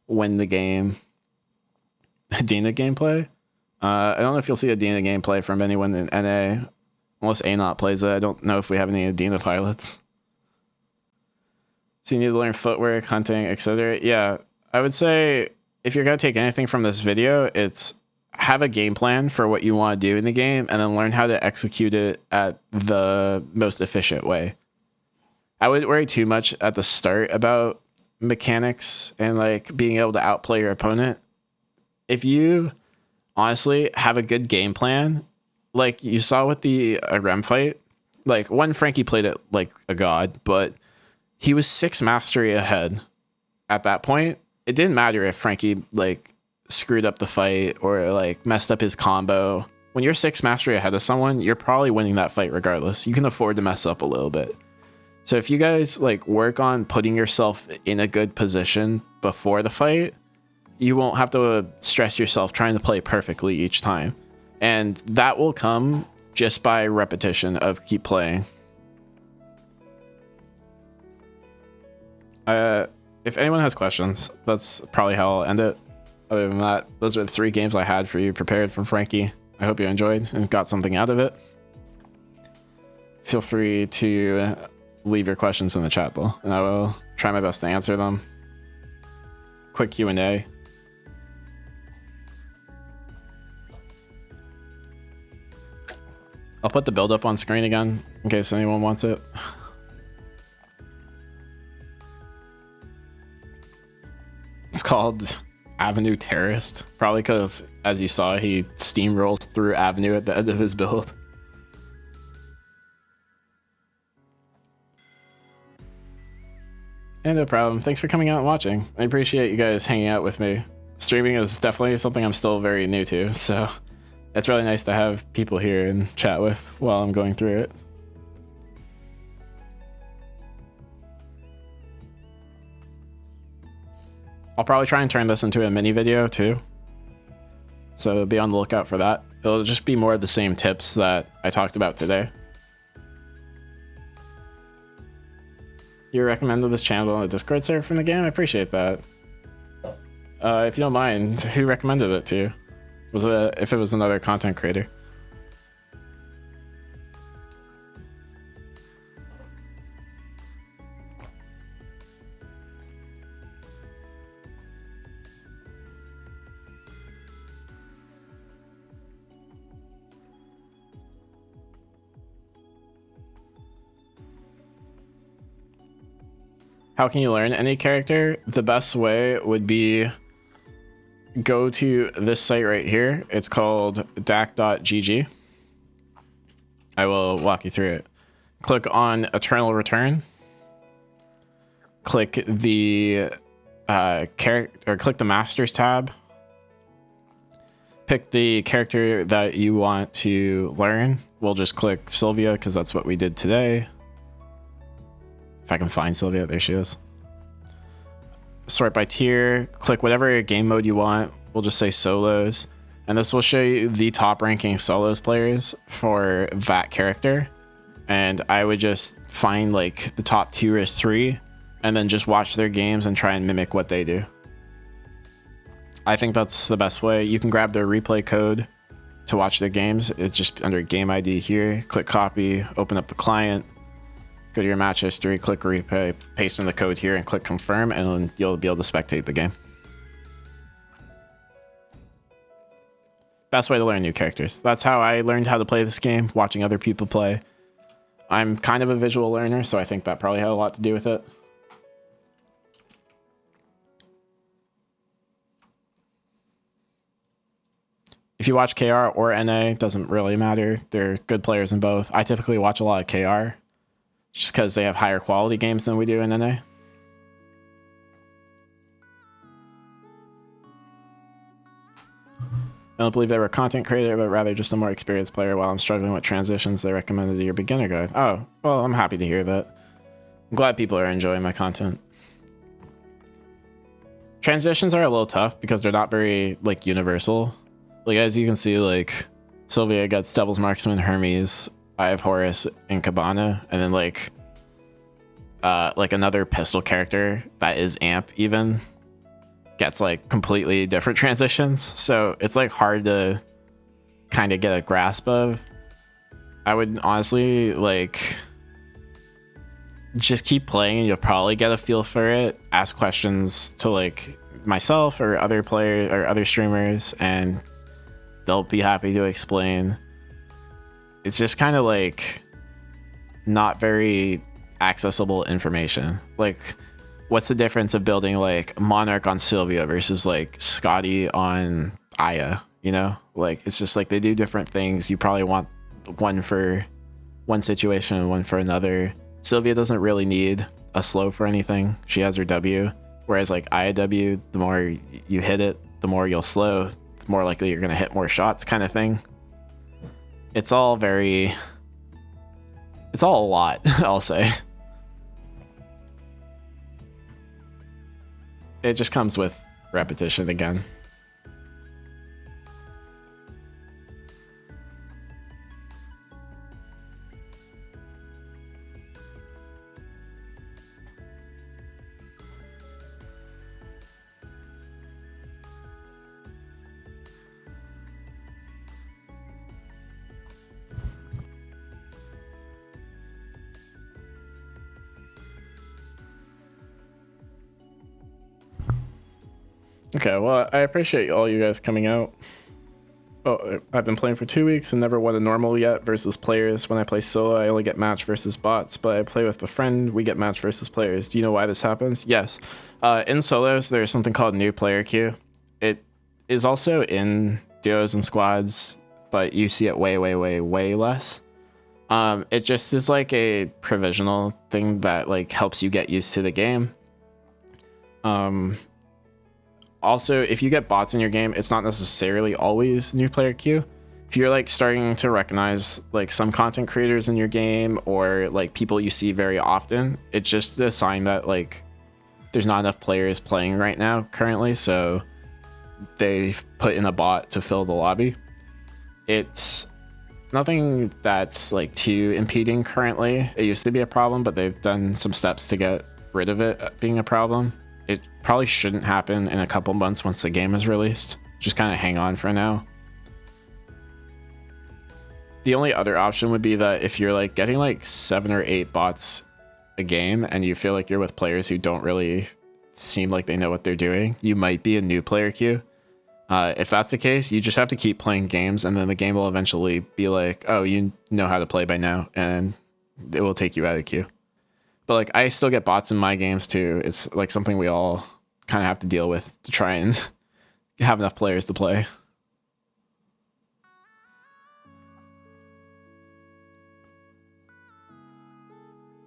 win the game. Dina gameplay? I don't know if you'll see a Dina gameplay from anyone in NA, unless A-Not plays it. I don't know if we have any Dina pilots. So you need to learn footwork, hunting, etc. Yeah, I would say if you're going to take anything from this video, it's have a game plan for what you want to do in the game, and then learn how to execute it at the most efficient way. I wouldn't worry too much at the start about mechanics and like being able to outplay your opponent. If you honestly have a good game plan, like you saw with the Rem fight, like, one, Frankie played it like a god, but he was 6 mastery ahead at that point. It didn't matter if Frankie like screwed up the fight or like messed up his combo. When you're 6 mastery ahead of someone, you're probably winning that fight regardless. You can afford to mess up a little bit. So if you guys like work on putting yourself in a good position before the fight, you won't have to stress yourself trying to play perfectly each time. And that will come just by repetition of keep playing. If anyone has questions, that's probably how I'll end it. Other than that, those are the 3 games I had for you prepared from Frankie. I hope you enjoyed and got something out of it. Feel free to leave your questions in the chat though, and I will try my best to answer them. Quick Q&A. I'll put the build up on screen again in case anyone wants it. It's called Avenue Terrorist, probably because, as you saw, he steamrolls through Avenue at the end of his build. And no problem. Thanks for coming out and watching. I appreciate you guys hanging out with me. Streaming is definitely something I'm still very new to, so it's really nice to have people here and chat with while I'm going through it. I'll probably try and turn this into a mini video too, so be on the lookout for that. It'll just be more of the same tips that I talked about today. You recommended this channel on the Discord server from the game? I appreciate that. If you don't mind, who recommended it to you? Was it if it was another content creator? How can you learn any character? The best way would be go to this site right here. It's called dac.gg. I will walk you through it. Click on Eternal Return. Click the click the Masters tab. Pick the character that you want to learn. We'll just click SILVIA because that's what we did today. If I can find SILVIA, there she is. Sort by tier, click whatever game mode you want. We'll just say solos. And this will show you the top ranking solos players for that character. And I would just find like the top 2 or 3 and then just watch their games and try and mimic what they do. I think that's the best way. You can grab their replay code to watch their games. It's just under game ID here. Click copy, open up the client, go to your match history, click replay, paste in the code here and click confirm, and you'll be able to spectate the game. Best way to learn new characters. That's how I learned how to play this game, watching other people play. I'm kind of a visual learner, so I think that probably had a lot to do with it. If you watch KR or NA, doesn't really matter. They're good players in both. I typically watch a lot of KR just because they have higher quality games than we do in NA. I don't believe they were a content creator, but rather just a more experienced player. While I'm struggling with transitions, they recommended your beginner guide. Oh, well, I'm happy to hear that. I'm glad people are enjoying my content. Transitions are a little tough because they're not very, like, universal. Like, as you can see, like, SILVIA gets Devil's Marksman, Hermes, I have Horus, and Cabana, and then, like another pistol character that is Amp even gets, like, completely different transitions. So it's, like, hard to kind of get a grasp of. I would honestly, like, just keep playing and you'll probably get a feel for it. Ask questions to, like, myself or other players or other streamers, and they'll be happy to explain. It's just kind of like not very accessible information. Like, what's the difference of building like Monarch on SILVIA versus like Scotty on Aya? You know, like, it's just like they do different things. You probably want one for one situation and one for another. SILVIA doesn't really need a slow for anything. She has her W, whereas like Aya W, the more you hit it, the more you'll slow, the more likely you're going to hit more shots, kind of thing. It's all a lot, I'll say. It just comes with repetition again. Okay, well, I appreciate all you guys coming out. Oh, I've been playing for 2 weeks and never won a normal yet versus players. When I play solo, I only get match versus bots, but I play with a friend, we get match versus players. Do you know why this happens? Yes. In solos, there's something called new player queue. It is also in duos and squads, but you see it way, way, way, way less. It just is like a provisional thing that like helps you get used to the game. Also, if you get bots in your game, it's not necessarily always new player queue. If you're like starting to recognize like some content creators in your game or like people you see very often, it's just a sign that like there's not enough players playing right now currently, so they've put in a bot to fill the lobby. It's nothing that's like too impeding currently. It used to be a problem, but they've done some steps to get rid of it being a problem. It probably shouldn't happen in a couple months once the game is released. Just kind of hang on for now. The only other option would be that if you're like getting like 7 or 8 bots a game and you feel like you're with players who don't really seem like they know what they're doing, you might be a new player queue. If that's the case, you just have to keep playing games, and then the game will eventually be like, oh, you know how to play by now, and it will take you out of queue. But like, I still get bots in my games too. It's like something we all kind of have to deal with to try and have enough players to play.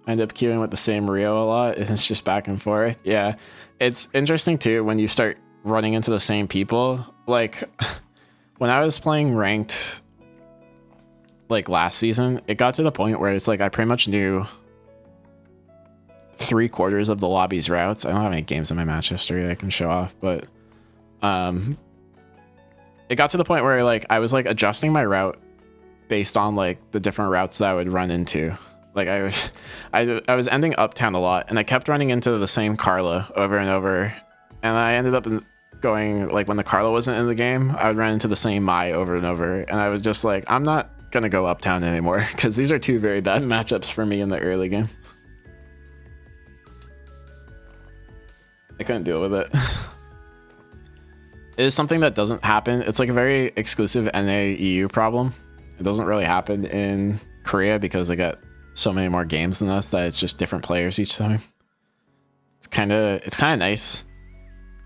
I end up queuing with the same Rio a lot, and it's just back and forth. Yeah, it's interesting too when you start running into the same people. Like when I was playing ranked like last season, it got to the point where it's like I pretty much knew 3/4 of the lobby's routes. I don't have any games in my match history that I can show off, but it got to the point where like I was like adjusting my route based on like the different routes that I would run into. Like I was ending uptown a lot, and I kept running into the same Carla over and over, and I ended up going like when the Carla wasn't in the game, I would run into the same Mai over and over, and I was just like, I'm not gonna go uptown anymore because these are two very bad matchups for me in the early game. I couldn't deal with it. It is something that doesn't happen. It's like a very exclusive NA EU problem. It doesn't really happen in Korea because they got so many more games than us that it's just different players each time. It's kind of nice,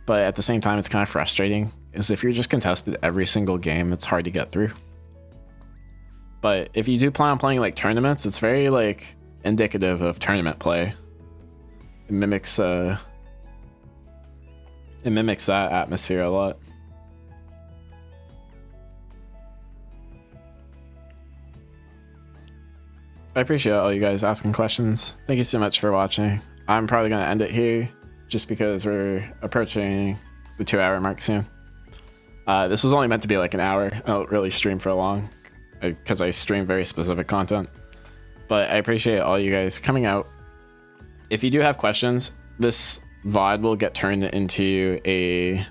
but at the same time it's kind of frustrating, is if you're just contested every single game, it's hard to get through. But if you do plan on playing like tournaments, it's very like indicative of tournament play. It mimics that atmosphere a lot. I appreciate all you guys asking questions. Thank you so much for watching. I'm probably going to end it here just because we're approaching the 2-hour mark soon. This was only meant to be like an hour. I don't really stream for long because I stream very specific content. But I appreciate all you guys coming out. If you do have questions, this VOD will get turned into a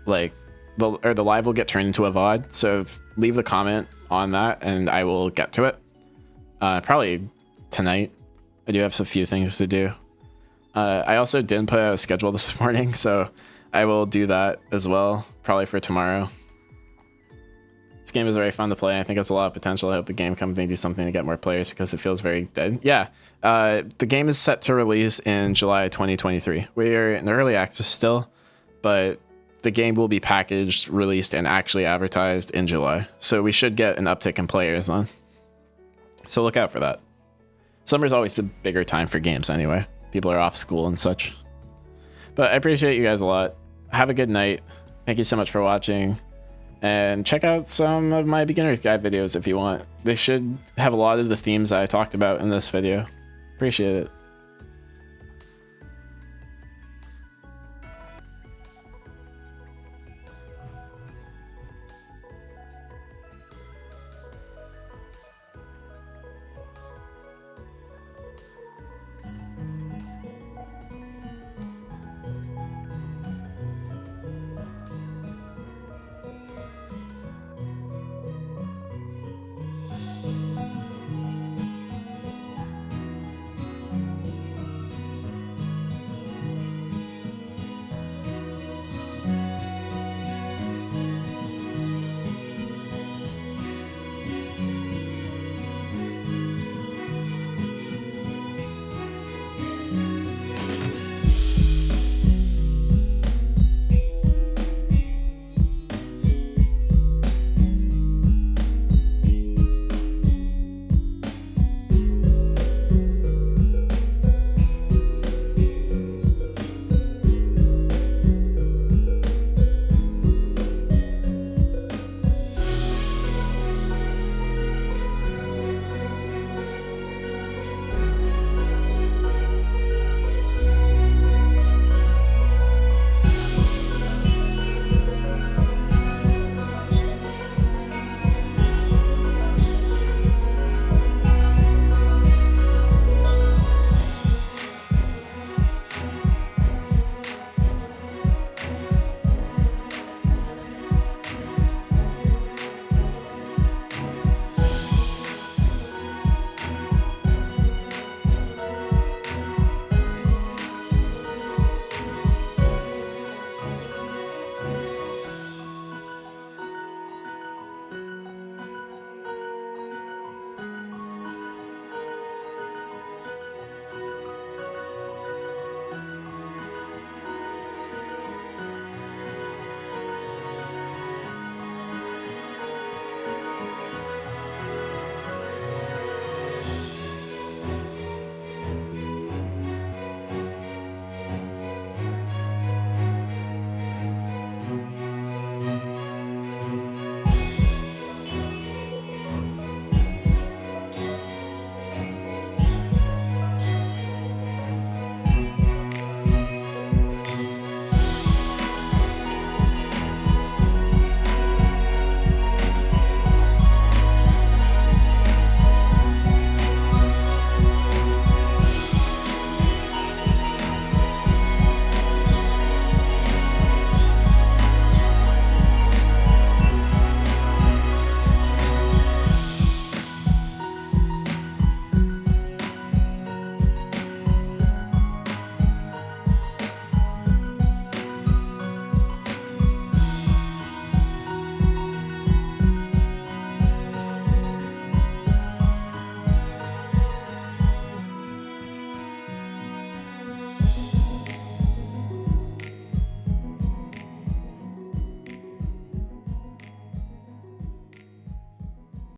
the live will get turned into a VOD. So leave a comment on that and I will get to it. Probably tonight. I do have a few things to do. I also didn't put out a schedule this morning, so I will do that as well, probably for tomorrow. This game is very fun to play. I think it's a lot of potential. I hope the game company do something to get more players because it feels very dead. Yeah, the game is set to release in July 2023. We are in early access still, but the game will be packaged, released, and actually advertised in July. So we should get an uptick in players then. So look out for that. Summer's always a bigger time for games anyway. People are off school and such. But I appreciate you guys a lot. Have a good night. Thank you so much for watching. And check out some of my beginner's guide videos if you want. They should have a lot of the themes that I talked about in this video. Appreciate it.